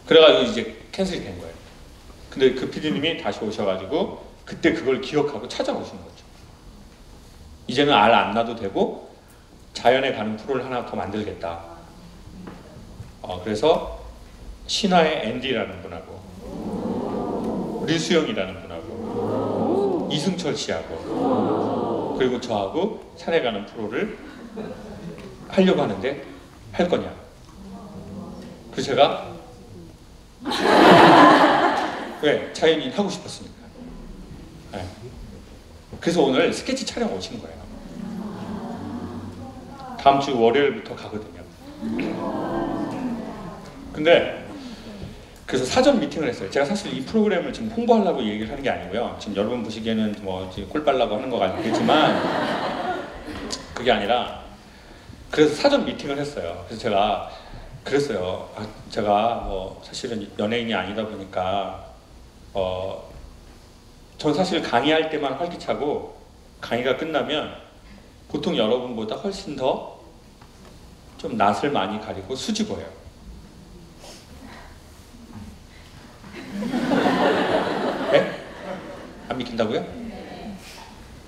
그래가지고 이제 캔슬이 된 거예요. 근데 그 PD님이 다시 오셔가지고 그때 그걸 기억하고 찾아오신 거죠. 이제는 알 안 낳아도 되고 자연에 가는 프로를 하나 더 만들겠다. 그래서 신화의 앤디라는 분하고 류수영이라는 분하고 이승철 씨하고 그리고 저하고 산에 가는 프로를 하려고 하는데 할 거냐? 그래서 제가 왜? 자연인 하고 싶었으니까. 네. 그래서 오늘 스케치 촬영 오신 거예요. 다음 주 월요일부터 가거든요. 근데 그래서 사전 미팅을 했어요. 제가 사실 이 프로그램을 지금 홍보하려고 얘기를 하는 게 아니고요. 지금 여러분 보시기에는 뭐 꼴 빨라고 하는 것 같겠지만 그게 아니라 그래서 사전 미팅을 했어요. 그래서 제가 그랬어요. 제가 뭐 사실은 연예인이 아니다 보니까 전 사실 강의할 때만 활기차고 강의가 끝나면 보통 여러분보다 훨씬 더 좀 낯을 많이 가리고 수줍어요. 네? 안 믿긴다고요?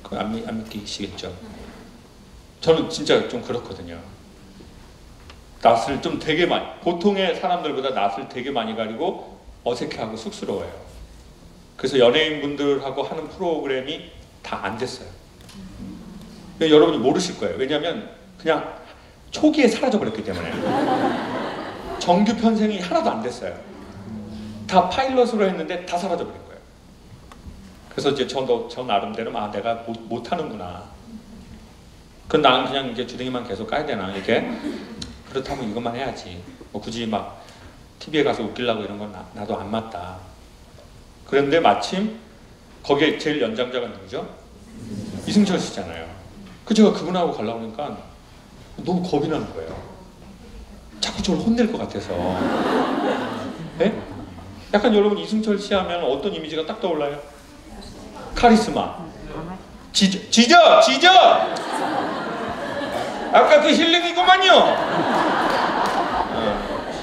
그럼 안 믿기시겠죠? 저는 진짜 좀 그렇거든요. 낯을 좀 되게 많이, 보통의 사람들보다 낯을 되게 많이 가리고 어색해하고 쑥스러워요. 그래서 연예인분들하고 하는 프로그램이 다 안 됐어요. 여러분이 모르실 거예요. 왜냐하면 그냥 초기에 사라져버렸기 때문에. 정규 편성이 하나도 안 됐어요. 다 파일럿으로 했는데 다 사라져버린 거예요. 그래서 이제 저 나름대로 내가 못하는구나. 그럼 나는 그냥 이제 주둥이만 계속 까야 되나 이렇게. 그렇다면 이것만 해야지. 뭐 굳이 막 TV에 가서 웃기려고 이런 건 나도 안 맞다. 그런데 마침 거기에 제일 연장자가 누구죠? 이승철 씨잖아요. 그 제가 그분하고 가려고 하니까 너무 겁이 나는 거예요. 자꾸 저를 혼낼 것 같아서. 네? 약간 여러분 이승철 씨 하면 어떤 이미지가 딱 떠올라요? 카리스마. 지저! 아까 그 힐링이구만요.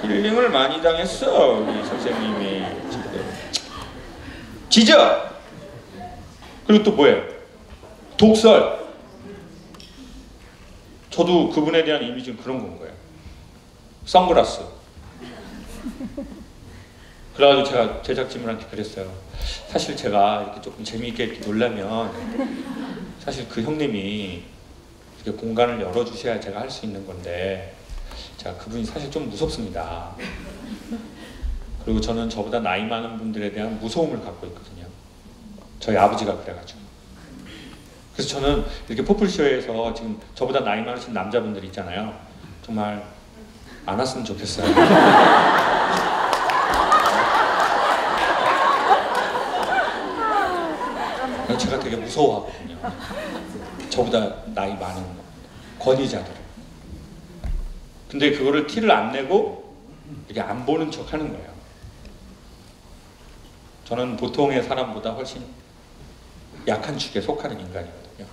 힐링을 많이 당했어 우리 선생님이. 지저! 그리고 또 뭐예요? 독설. 저도 그분에 대한 이미지는 그런 건 거예요. 선글라스. 그래가지고 제가 제작진분한테 그랬어요. 사실 제가 이렇게 조금 재미있게 이렇게 놀라면 사실 그 형님이 이렇게 공간을 열어주셔야 제가 할 수 있는 건데 제가 그분이 사실 좀 무섭습니다. 그리고 저는 저보다 나이 많은 분들에 대한 무서움을 갖고 있거든요. 저희 아버지가 그래가지고. 그래서 저는 이렇게 포플쇼에서 지금 저보다 나이 많으신 남자분들 있잖아요. 정말 안 왔으면 좋겠어요. 제가 되게 무서워하거든요. 저보다 나이 많은 권위자들을. 근데 그거를 티를 안 내고 이렇게 안 보는 척 하는 거예요. 저는 보통의 사람보다 훨씬 약한 축에 속하는 인간이거든요.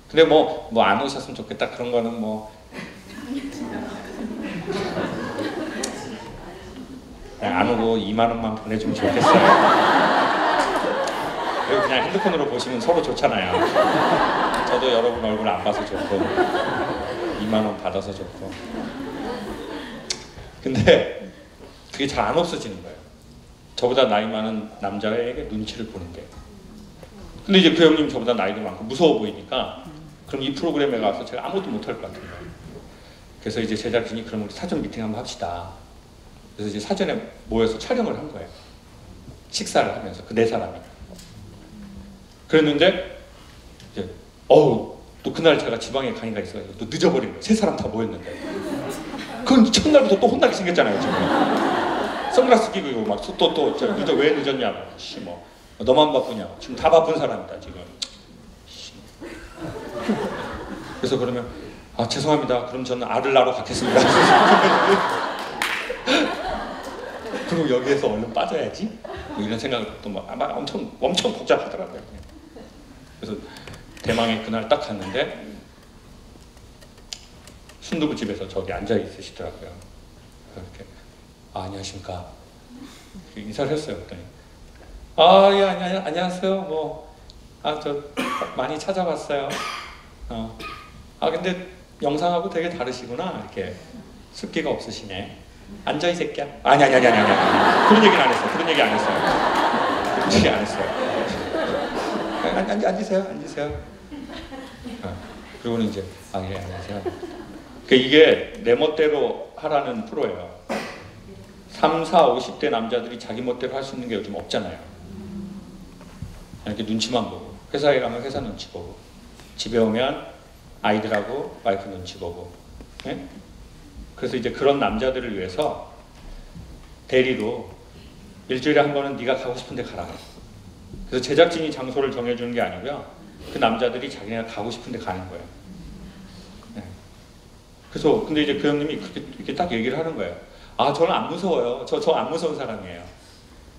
근데 뭐 안 오셨으면 좋겠다 그런 거는 뭐 그냥 안 오고 2만 원만 보내주면 좋겠어요. 그리고 그냥 핸드폰으로 보시면 서로 좋잖아요. 저도 여러분 얼굴 안 봐서 좋고 2만 원 받아서 좋고. 근데 그게 잘 안 없어지는 거예요. 저보다 나이 많은 남자에게 눈치를 보는 게. 근데 이제 그 형님 저보다 나이도 많고 무서워 보이니까 그럼 이 프로그램에 가서 제가 아무것도 못할 것 같은 거예요. 그래서 이제 제작진이 그럼 우리 사전 미팅 한번 합시다. 그래서 이제 사전에 모여서 촬영을 한 거예요. 식사를 하면서 그 네 사람이. 그랬는데 이제 또 그날 제가 지방에 강의가 있어가지고 또 늦어버린 거예요. 세 사람 다 모였는데. 그건 첫날부터 또 혼나게 생겼잖아요. 지금. 선글라스 끼고 이거 막 또 늦어 왜 늦었냐고. 씨 뭐 너만 바쁘냐고. 지금 다 바쁜 사람이다 지금. 그래서 그러면 죄송합니다. 그럼 저는 알을 낳으러 가겠습니다. 그리고 여기에서 얼른 빠져야지. 뭐 이런 생각을 또 막 엄청 복잡하더라고요. 그래서 대망의 그날 딱 갔는데 순두부집에서 저기 앉아 있으시더라고요. 이렇게 안녕하십니까. 인사를 했어요. 그랬더니 예 안녕하세요. 저 많이 찾아봤어요. 근데 영상하고 되게 다르시구나. 이렇게 습기가 없으시네. 앉아 이 새끼야. 아니. 그런 얘기는 안 했어요. 그런 얘기 안 했어요. 앉으세요. 그리고는 이제 예 안녕하세요. 이게 내 멋대로 하라는 프로예요. 30, 40, 50대 남자들이 자기 멋대로 할 수 있는 게 요즘 없잖아요. 이렇게 눈치만 보고, 회사에 가면 회사 눈치 보고, 집에 오면 아이들하고 와이프 눈치 보고. 예? 그래서 이제 그런 남자들을 위해서 대리로 일주일에 한 번은 네가 가고 싶은 데 가라. 그래서 제작진이 장소를 정해주는 게 아니고요, 그 남자들이 자기네가 가고 싶은 데 가는 거예요. 예. 그래서 근데 이제 그 형님이 그렇게 이렇게 딱 얘기를 하는 거예요. 아, 저는 안 무서워요. 저 안 무서운 사람이에요.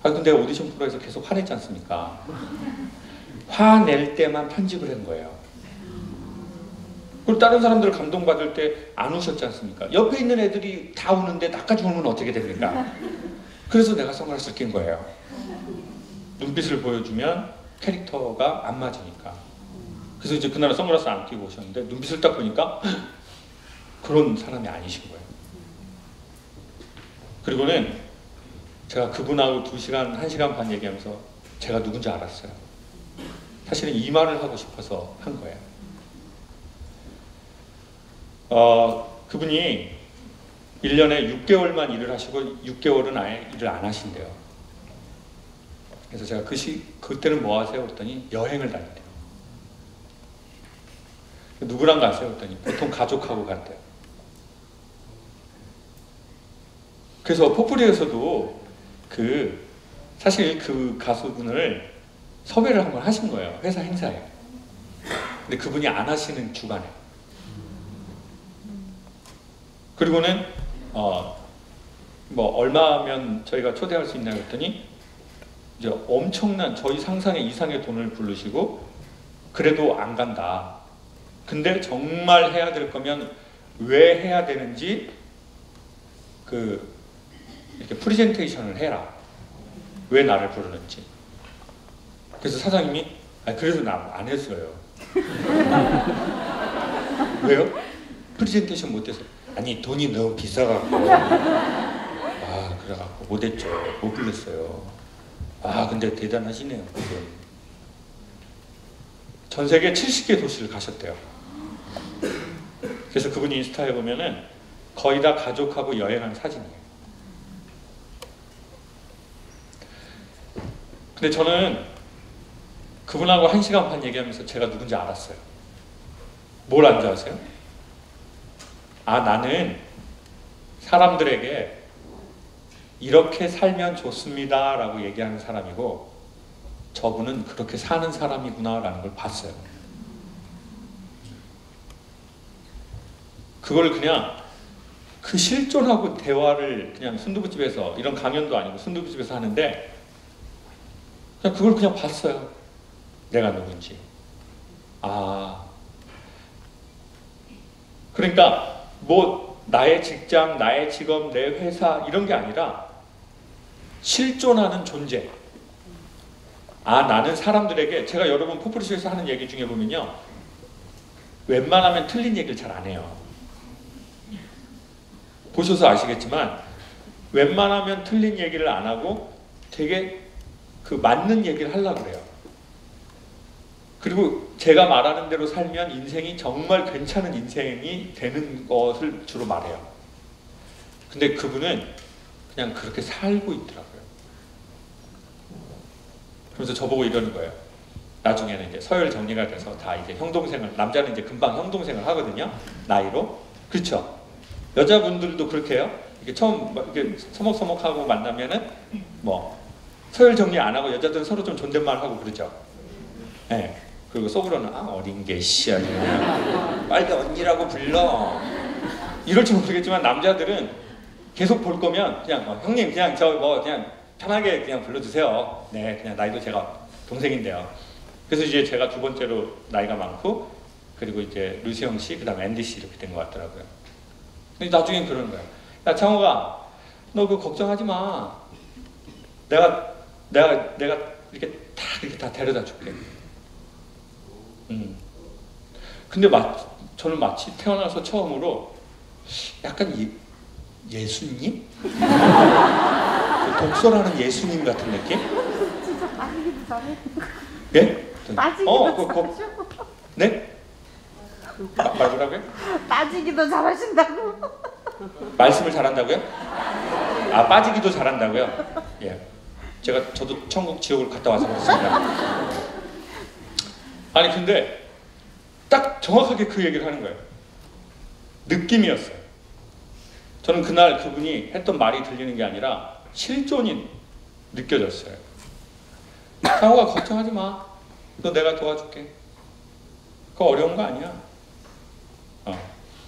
아, 근데 오디션 프로에서 계속 화냈지 않습니까? 화낼 때만 편집을 한 거예요. 그리고 다른 사람들 감동받을 때 안 우셨지 않습니까? 옆에 있는 애들이 다 우는데 나까지 울면 어떻게 됩니까? 그래서 내가 선글라스를 낀 거예요. 눈빛을 보여주면 캐릭터가 안 맞으니까. 그래서 이제 그날 선글라스 안 끼고 오셨는데 눈빛을 딱 보니까 그런 사람이 아니신 거예요. 그리고는 제가 그분하고 2시간, 1시간 반 얘기하면서 제가 누군지 알았어요. 사실은 이 말을 하고 싶어서 한 거예요. 그분이 1년에 6개월만 일을 하시고 6개월은 아예 일을 안 하신대요. 그래서 제가 그때는 뭐 하세요? 그랬더니 여행을 다닌대요. 누구랑 가세요? 그랬더니 보통 가족하고 간대요. 그래서 포프리에서도 사실 그 가수분을 섭외를 한번 하신 거예요. 회사 행사에. 근데 그분이 안 하시는 주간에. 그리고는 뭐 얼마면 저희가 초대할 수 있냐 그랬더니 이제 엄청난 저희 상상의 이상의 돈을 부르시고 그래도 안 간다. 근데 정말 해야 될 거면 왜 해야 되는지 이렇게 프리젠테이션을 해라. 왜 나를 부르는지. 그래서 사장님이 그래서 나 안 했어요. 왜요? 프리젠테이션 못해서. 아니 돈이 너무 비싸갖고. 그래갖고 못했죠. 못 불렀어요. 근데 대단하시네요. 전 세계 70개 도시를 가셨대요. 그래서 그분 인스타에 보면은 거의 다 가족하고 여행한 사진이에요. 근데 저는 그분하고 1시간 반 얘기하면서 제가 누군지 알았어요. 뭘 안 줄 아세요? 나는 사람들에게 이렇게 살면 좋습니다 라고 얘기하는 사람이고 저분은 그렇게 사는 사람이구나 라는 걸 봤어요. 그걸 그냥 그 실존하고 대화를 그냥 순두부집에서, 이런 강연도 아니고 순두부집에서 하는데 그냥 그걸 그냥 봤어요. 내가 누군지. 그러니까 뭐 나의 직장, 나의 직업, 내 회사 이런 게 아니라 실존하는 존재. 나는 사람들에게, 제가 여러분 포프리쇼에서 하는 얘기 중에 보면요, 웬만하면 틀린 얘기를 잘 안 해요. 보셔서 아시겠지만 웬만하면 틀린 얘기를 안 하고 되게 맞는 얘기를 하려고 그래요. 그리고 제가 말하는 대로 살면 인생이 정말 괜찮은 인생이 되는 것을 주로 말해요. 근데 그분은 그냥 그렇게 살고 있더라고요. 그러면서 저보고 이러는 거예요. 나중에는 이제 서열 정리가 돼서 다 이제 형동생을, 남자는 이제 금방 형동생을 하거든요. 나이로. 그렇죠? 여자분들도 그렇게 해요. 이렇게 처음 이렇게 서먹서먹하고 만나면은 뭐 서열 정리 안 하고 여자들은 서로 좀 존댓말 하고 그러죠. 네. 그리고 속으로는 어린 개씨야 그냥 빨리 언니라고 불러. 이럴지 모르겠지만 남자들은 계속 볼 거면 그냥 형님 그냥 그냥 편하게 그냥 불러주세요. 네, 그냥 나이도 제가 동생인데요. 그래서 이제 제가 2번째로 나이가 많고, 그리고 이제 류세영 씨, 그 다음 앤디 씨 이렇게 된 것 같더라고요. 근데 나중엔 그러는 거예요. 야 창호가, 너 그거 걱정하지 마. 내가 이렇게 다 데려다 줄게. 근데 저는 마치 태어나서 처음으로 약간 예수님? 독설하는 예수님 같은 느낌? 진짜 빠지기도 잘해. 예? 빠지기도 잘하셔. 네? 뭐라고요? 빠지기도 잘하신다고. 말씀을 잘한다고요? 빠지기도 잘한다고요? 예. 저도 천국 지옥을 갔다 와서 그렇습니다. 아니 근데 딱 정확하게 그 얘기를 하는 거예요. 느낌이었어요. 저는 그날 그분이 했던 말이 들리는 게 아니라 실존이 느껴졌어요. 상호가 걱정하지 마. 너 내가 도와줄게. 그거 어려운 거 아니야.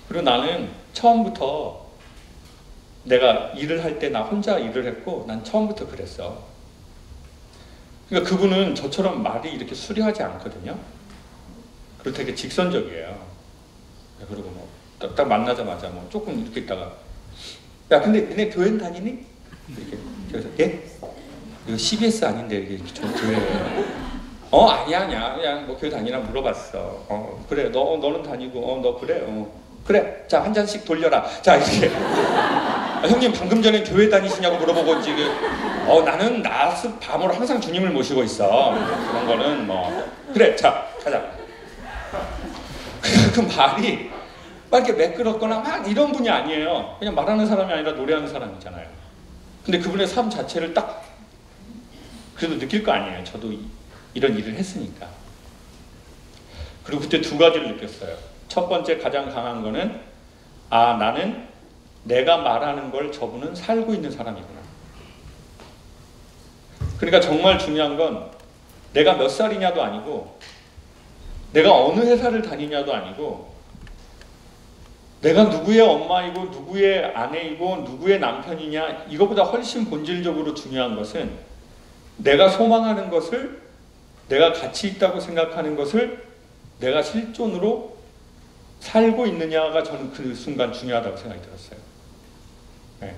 그리고 나는 처음부터 내가 일을 할 때 나 혼자 일을 했고 난 처음부터 그랬어. 그러니까 그분은 저처럼 말이 이렇게 수려하지 않거든요. 그리고 되게 직선적이에요. 그리고 뭐 딱 만나자마자 뭐 조금 이렇게 있다가 야 근데 너네 교회 다니니? 이렇게 그래서 예? 이거 CBS 아닌데 이게 저 교회예요. 아니야 그냥 뭐 교회 다니나 물어봤어. 그래 너는 다니고 너 그래 그래 자 한 잔씩 돌려라. 자 이렇게 형님 방금 전에 교회 다니시냐고 물어보고 지금 나는 낮 밤으로 항상 주님을 모시고 있어. 그런 거는 뭐 그래 자 가자. 그 말이 막 이렇게 매끄럽거나 막 이런 분이 아니에요. 그냥 말하는 사람이 아니라 노래하는 사람이잖아요. 근데 그분의 삶 자체를 딱 그래도 느낄 거 아니에요. 저도 이런 일을 했으니까. 그리고 그때 두 가지를 느꼈어요. 첫 번째 가장 강한 거는 나는 내가 말하는 걸 저분은 살고 있는 사람이구나. 그러니까 정말 중요한 건 내가 몇 살이냐도 아니고 내가 어느 회사를 다니냐도 아니고 내가 누구의 엄마이고 누구의 아내이고 누구의 남편이냐 이거보다 훨씬 본질적으로 중요한 것은 내가 소망하는 것을 내가 가치 있다고 생각하는 것을 내가 실존으로 살고 있느냐가 저는 그 순간 중요하다고 생각이 들었어요. 네.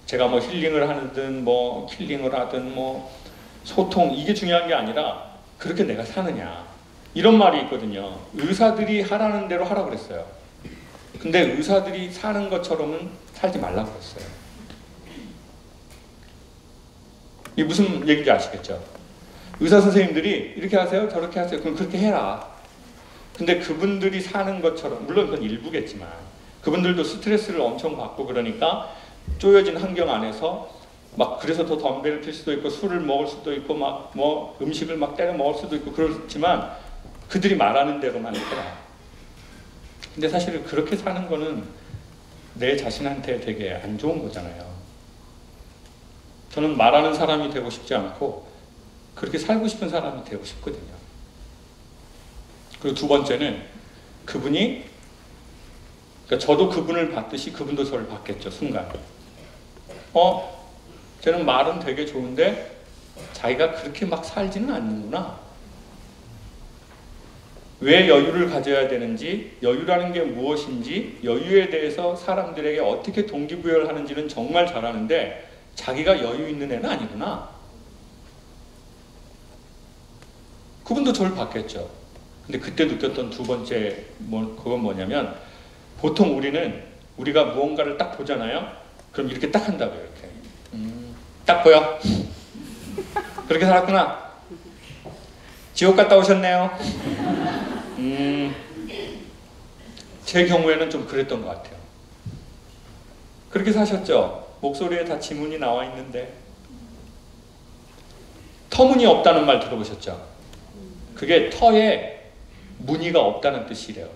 제가 뭐 힐링을 하든 뭐 킬링을 하든 뭐 소통 이게 중요한 게 아니라 그렇게 내가 사느냐 이런 말이 있거든요. 의사들이 하라는 대로 하라고 그랬어요. 근데 의사들이 사는 것처럼은 살지 말라고 그랬어요. 이게 무슨 얘기인지 아시겠죠? 의사 선생님들이 이렇게 하세요 저렇게 하세요 그럼 그렇게 해라. 근데 그분들이 사는 것처럼 물론 그건 일부겠지만 그분들도 스트레스를 엄청 받고 그러니까 쪼여진 환경 안에서 막 그래서 더 덤벨을 필 수도 있고 술을 먹을 수도 있고 막 뭐 음식을 막 때려 먹을 수도 있고 그렇지만 그들이 말하는 대로만 해라. 근데 사실 그렇게 사는 거는 내 자신한테 되게 안 좋은 거잖아요. 저는 말하는 사람이 되고 싶지 않고 그렇게 살고 싶은 사람이 되고 싶거든요. 그리고 두 번째는 그분이 그러니까 저도 그분을 봤듯이 그분도 저를 봤겠죠. 순간 쟤는 말은 되게 좋은데 자기가 그렇게 막 살지는 않는구나. 왜 여유를 가져야 되는지, 여유라는 게 무엇인지, 여유에 대해서 사람들에게 어떻게 동기부여를 하는지는 정말 잘 아는데 자기가 여유 있는 애는 아니구나. 그분도 저를 봤겠죠. 근데 그때 느꼈던 두 번째 그건 뭐냐면 보통 우리가 무언가를 딱 보잖아요. 그럼 이렇게 딱 한다고요. 이렇게 딱 보여. 그렇게 살았구나. 지옥 갔다 오셨네요. 제 경우에는 좀 그랬던 것 같아요. 그렇게 사셨죠? 목소리에 다 지문이 나와 있는데 터무니없다는 말 들어보셨죠? 그게 터에 무늬가 없다는 뜻이래요.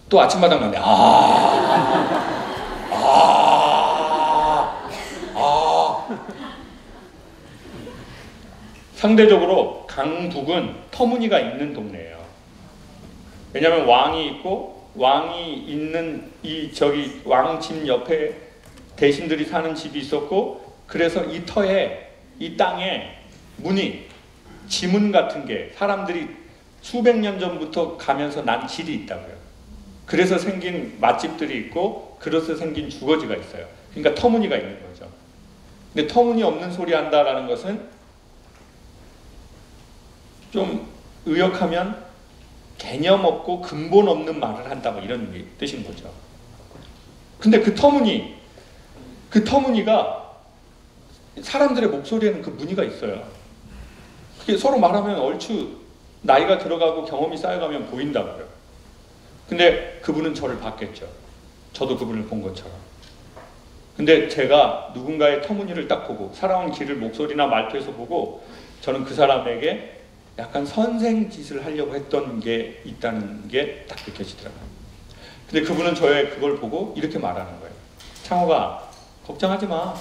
또 아침마당 갔는데 상대적으로 강북은 터무니가 있는 동네예요. 왜냐하면 왕이 있고 왕이 있는 왕 집 옆에 대신들이 사는 집이 있었고 그래서 이 터에 이 땅에 무늬, 지문 같은 게 사람들이 수백 년 전부터 가면서 난 질이 있다고요. 그래서 생긴 맛집들이 있고 그래서 생긴 주거지가 있어요. 그러니까 터무니가 있는 거죠. 근데 터무니없는 소리 한다라는 것은 좀 의역하면 개념 없고 근본 없는 말을 한다 뭐 이런 뜻인 거죠. 근데 그 터무니가 사람들의 목소리에는 그 무늬가 있어요. 그게 서로 말하면 얼추 나이가 들어가고 경험이 쌓여가면 보인다고요. 근데 그분은 저를 봤겠죠. 저도 그분을 본 것처럼. 근데 제가 누군가의 터무니를 딱 보고 살아온 길을 목소리나 말투에서 보고 저는 그 사람에게 약간 선생 짓을 하려고 했던 게 있다는 게 딱 느껴지더라고요. 근데 그분은 저의 그걸 보고 이렇게 말하는 거예요. 창호가 걱정하지 마.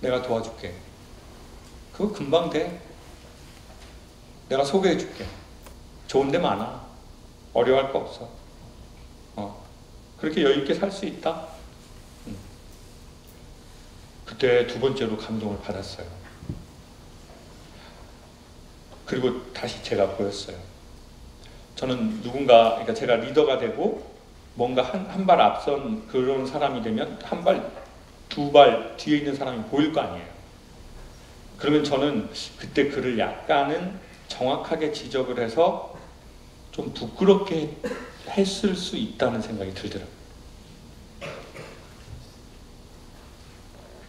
내가 도와줄게. 그거 금방 돼. 내가 소개해 줄게. 좋은 데 많아. 어려워할 거 없어. 그렇게 여유 있게 살 수 있다. 그때 두 번째로 감동을 받았어요. 그리고 다시 제가 보였어요. 저는 누군가, 그러니까 제가 리더가 되고 뭔가 한 발 앞선 그런 사람이 되면 한 발, 두 발 뒤에 있는 사람이 보일 거 아니에요. 그러면 저는 그때 그를 약간은 정확하게 지적을 해서 좀 부끄럽게 했을 수 있다는 생각이 들더라고요.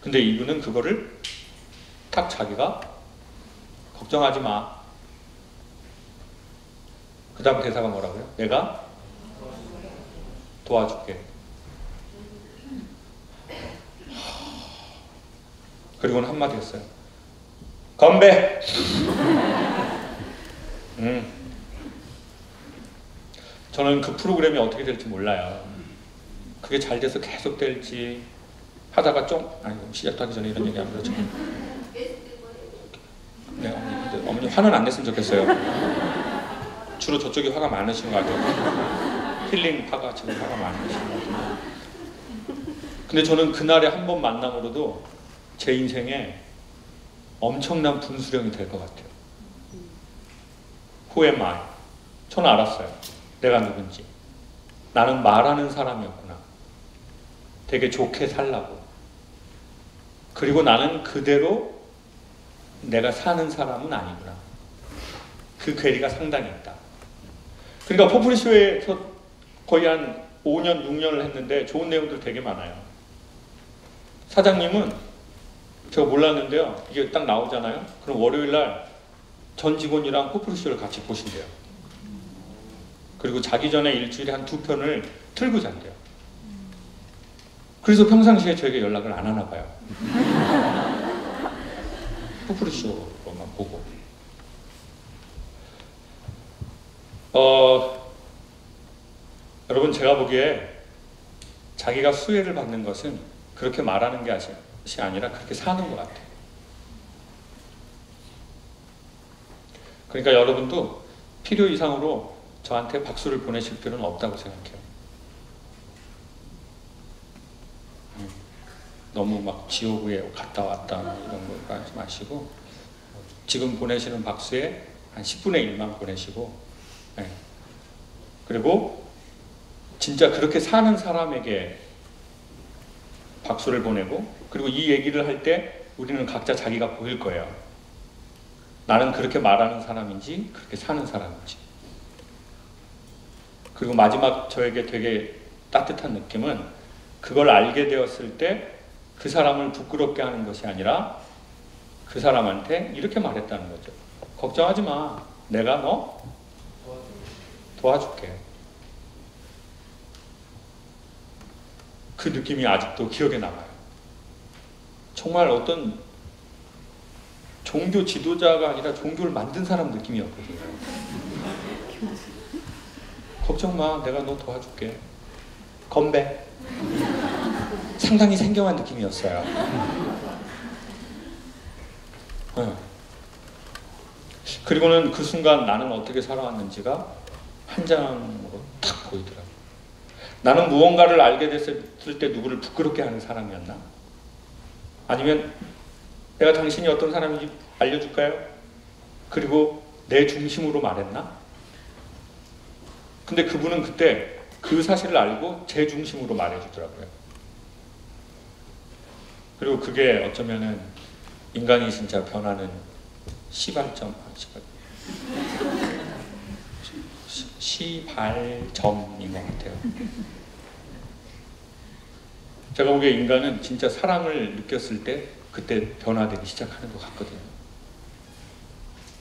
근데 이분은 그거를 딱 자기가 걱정하지 마. 그 다음 대사가 뭐라고요? 내가 도와줄게. 그리고는 한마디 했어요. 건배! 저는 그 프로그램이 어떻게 될지 몰라요. 그게 잘 돼서 계속 될지 하다가 시작도 하기 전에 이런 얘기 하면 그렇죠. 네, 어머니 화는 안 냈으면 좋겠어요. 주로 저쪽이 화가 많으신 것 같아요. 힐링 화가 지금 화가 많으신 것 같아요. 근데 저는 그날의 한 번 만남으로도 제 인생에 엄청난 분수령이 될 것 같아요. Who am I? 저는 알았어요. 내가 누군지. 나는 말하는 사람이었구나. 되게 좋게 살라고. 그리고 나는 그대로 내가 사는 사람은 아니구나. 그 괴리가 상당히 있다. 그러니까 포프리쇼에서 거의 한 5년, 6년을 했는데 좋은 내용들 되게 많아요. 사장님은 제가 몰랐는데요. 이게 딱 나오잖아요. 그럼 월요일날 전 직원이랑 포프리쇼를 같이 보신대요. 그리고 자기 전에 일주일에 한 2편을 틀고 잔대요. 그래서 평상시에 저에게 연락을 안 하나 봐요. 포프리쇼만 보고. 여러분, 제가 보기에 자기가 수혜를 받는 것은 그렇게 말하는 것이 아니라 그렇게 사는 것 같아요. 그러니까 여러분도 필요 이상으로 저한테 박수를 보내실 필요는 없다고 생각해요. 너무 막 지옥에 갔다 왔다 이런 거 하지 마시고 지금 보내시는 박수에 한 10분의 1만 보내시고, 네. 그리고 진짜 그렇게 사는 사람에게 박수를 보내고, 그리고 이 얘기를 할 때 우리는 각자 자기가 보일 거예요. 나는 그렇게 말하는 사람인지 그렇게 사는 사람인지. 그리고 마지막 저에게 되게 따뜻한 느낌은 그걸 알게 되었을 때 그 사람을 부끄럽게 하는 것이 아니라 그 사람한테 이렇게 말했다는 거죠. 걱정하지 마. 내가 너 도와줄게. 그 느낌이 아직도 기억에 남아요. 정말 어떤 종교 지도자가 아니라 종교를 만든 사람 느낌이었거든요. 걱정 마. 내가 너 도와줄게. 건배. 상당히 생경한 느낌이었어요. 네. 그리고는 그 순간 나는 어떻게 살아왔는지가 한 장으로 탁 보이더라고요. 나는 무언가를 알게 됐을 때 누구를 부끄럽게 하는 사람이었나? 아니면 내가 당신이 어떤 사람인지 알려줄까요? 그리고 내 중심으로 말했나? 근데 그분은 그때 그 사실을 알고 제 중심으로 말해주더라고요. 그리고 그게 어쩌면은 인간이 진짜 변하는 시발점인 것 같아요. 제가 보기에 인간은 진짜 사랑을 느꼈을 때 그때 변화되기 시작하는 것 같거든요.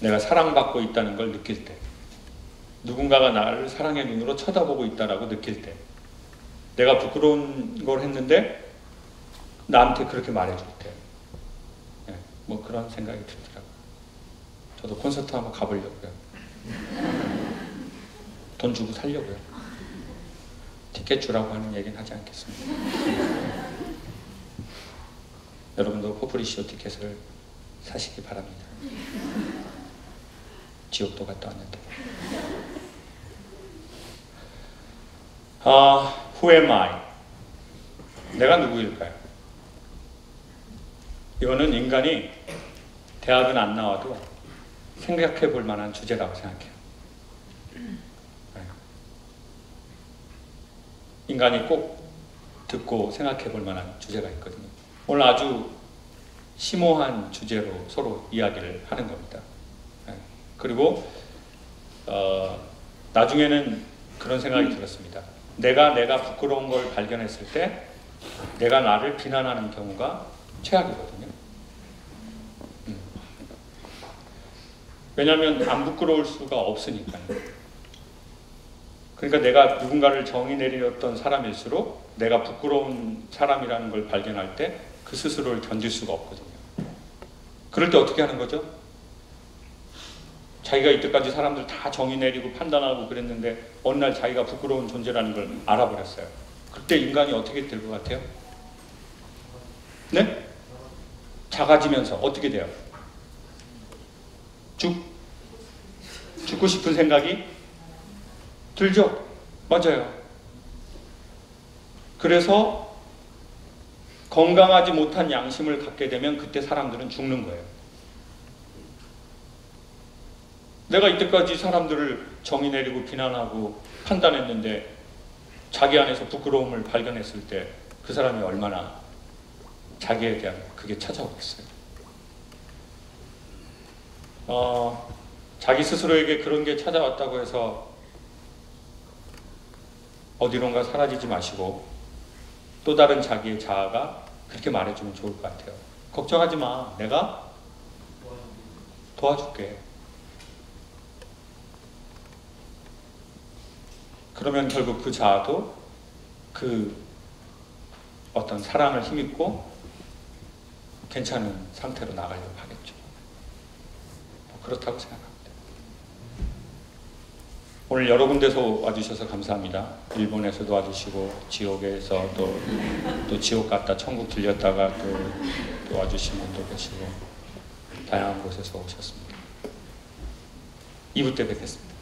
내가 사랑받고 있다는 걸 느낄 때, 누군가가 나를 사랑의 눈으로 쳐다보고 있다라고 느낄 때, 내가 부끄러운 걸 했는데 나한테 그렇게 말해줄 때, 네, 뭐 그런 생각이 들더라고요. 저도 콘서트 한번 가보려고요. 돈 주고 살려고요. 티켓 주라고 하는 얘기는 하지 않겠습니다. 여러분도 포프리쇼 티켓을 사시기 바랍니다. 지옥도 갔다 왔는데. Who am I? 내가 누구일까요? 이거는 인간이 대학은 안 나와도 생각해 볼 만한 주제라고 생각해요. 인간이 꼭 듣고 생각해 볼 만한 주제가 있거든요. 오늘 아주 심오한 주제로 서로 이야기를 하는 겁니다. 그리고 나중에는 그런 생각이 들었습니다. 내가 부끄러운 걸 발견했을 때 내가 나를 비난하는 경우가 최악이거든요. 왜냐하면 안 부끄러울 수가 없으니까요. 그러니까 내가 누군가를 정의 내렸던 사람일수록 내가 부끄러운 사람이라는 걸 발견할 때 그 스스로를 견딜 수가 없거든요. 그럴 때 어떻게 하는 거죠? 자기가 이때까지 사람들 다 정의 내리고 판단하고 그랬는데 어느 날 자기가 부끄러운 존재라는 걸 알아버렸어요. 그때 인간이 어떻게 될 것 같아요? 네? 작아지면서 어떻게 돼요? 죽고 싶은 생각이 들죠? 맞아요. 그래서 건강하지 못한 양심을 갖게 되면 그때 사람들은 죽는 거예요. 내가 이때까지 사람들을 정의 내리고 비난하고 판단했는데 자기 안에서 부끄러움을 발견했을 때 그 사람이 얼마나 자기에 대한 그게 찾아오겠어요. 자기 스스로에게 그런 게 찾아왔다고 해서 어디론가 사라지지 마시고 또 다른 자기의 자아가 그렇게 말해주면 좋을 것 같아요. 걱정하지 마. 내가 도와줄게. 그러면 결국 그 자아도 그 어떤 사랑을 힘입고 괜찮은 상태로 나가려고 하겠죠. 그렇다고 생각합니다. 오늘 여러 군데서 와주셔서 감사합니다. 일본에서도 와주시고 지옥에서 또 지옥 갔다 천국 들렸다가 또 와주신 분도 계시고 다양한 곳에서 오셨습니다. 2부 때 뵙겠습니다.